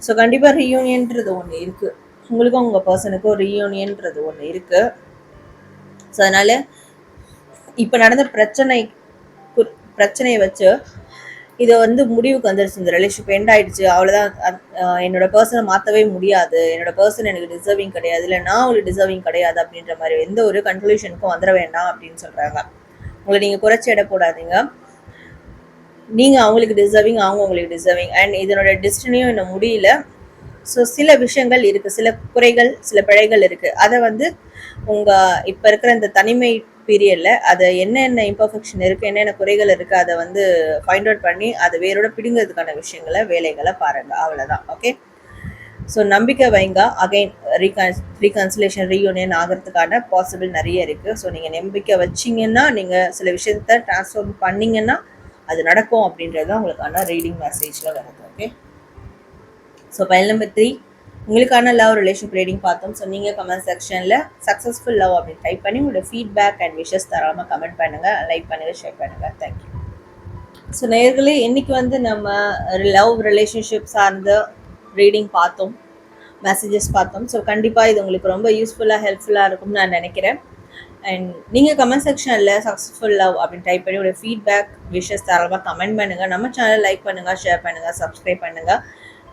ஸோ கண்டிப்பாக ரீயூனியன்றது ஒன்று இருக்குது, உங்களுக்கும் உங்கள் பர்சனுக்கும் ரீயூனியன்றது ஒன்று இருக்குது. ஸோ அதனால் இப்போ நடந்த பிரச்சனையை வச்சு இதை வந்து முடிவுக்கு வந்துருச்சு, இந்த ரிலேஷன்ஷிப் எண்ட் ஆயிடுச்சு, அவ்வளோதான், என்னோட பர்சனை மாற்றவே முடியாது, என்னோட பர்சன் எனக்கு டிசர்விங் கிடையாது, இல்லை நான் உங்களுக்கு டிசர்விங் கிடையாது அப்படின்ற மாதிரி எந்த ஒரு கன்க்ளூஷனுக்கும் வந்துட வேண்டாம் அப்படின்னு சொல்கிறாங்க. உங்களை நீங்கள் குறைச்சி இட போடாதீங்க, நீங்கள் அவங்களுக்கு டிசர்விங், அவங்க உங்களுக்கு டிசர்விங், அண்ட் இதனோட டெஸ்டினியும் இன்னும் முடியல. ஸோ சில விஷயங்கள் இருக்குது, சில குறைகள், சில பிழைகள் இருக்குது, அதை வந்து உங்கள் இப்போ இருக்கிற இந்த தனிமை பீரியடில் அதை என்னென்ன இம்பர்ஃபெக்ஷன் இருக்குது, என்னென்ன குறைகள் இருக்குது, அதை வந்து ஃபைண்ட் அவுட் பண்ணி அதை வேரோட பிடுங்கிறதுக்கான விஷயங்களை வேலைகளை பாருங்கள். அவ்வளோதான். ஓகே. ஸோ நம்பிக்கை வைங்க. அகைன் ரீகன்சிலேஷன் ரீயூனியன் ஆகிறதுக்கான பாசிபிள் நிறைய இருக்குது. ஸோ நீங்கள் நம்பிக்கை வச்சிங்கன்னா, நீங்கள் சில விஷயத்த ட்ரான்ஸ்ஃபார்ம் பண்ணிங்கன்னா அது நடக்கும் அப்படின்றது தான் உங்களுக்கான ரீடிங் மெசேஜில் வருது. ஓகே. ஸோ ஃபைல் நம்பர் 3 உங்களுக்கான லவ் ரிலேஷன்ஷிப் ரீடிங் பார்த்தோம். ஸோ நீங்கள் கமெண்ட் செக்ஷனில் சக்ஸஸ்ஃபுல் லவ் அப்படின்னு டைப் பண்ணி உங்களோட ஃபீட்பேக் அண்ட் விஷஸ் தராமல் கமெண்ட் பண்ணுங்கள், லைக் பண்ணுங்கள், ஷேர் பண்ணுங்கள். தேங்க்யூ. ஸோ நேயர்களே, இன்றைக்கி வந்து நம்ம லவ் ரிலேஷன்ஷிப் சார்ந்த ரீடிங் பார்த்தோம், மெசேஜஸ் பார்த்தோம். ஸோ கண்டிப்பாக இது உங்களுக்கு ரொம்ப யூஸ்ஃபுல்லாக ஹெல்ப்ஃபுல்லாக இருக்கும்னு நான் நினைக்கிறேன். அண்ட் நீங்கள் கமெண்ட் செக்ஷனில் சக்ஸஸ்ஃபுல் லவ் அப்படின்னு டைப் பண்ணி ஒரு ஃபீட்பேக் விஷஸ் தாராளமாக கமெண்ட் பண்ணுங்கள். நம்ம சேனல் லைக் பண்ணுங்கள், ஷேர் பண்ணுங்கள், சப்ஸ்கிரைப் பண்ணுங்கள்.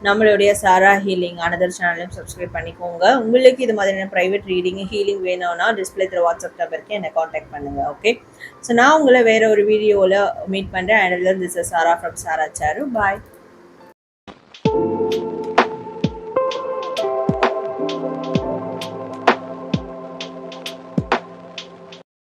நம்மளுடைய சாரா ஹீலிங் அனதர் சேனலையும் சப்ஸ்கிரைப் பண்ணிக்கோங்க. உங்களுக்கு இது மாதிரியான ப்ரைவேட் ரீடிங் ஹீலிங் வேணும்னா டிஸ்பிளே தர வாட்ஸ்அப் நம்பருக்கு என்னை காண்டாக்ட் பண்ணுங்கள். ஓகே. ஸோ நான் உங்களை வேறு ஒரு வீடியோவில் மீட் பண்ணுறேன். And this is Sara from Sara Saru. Bye.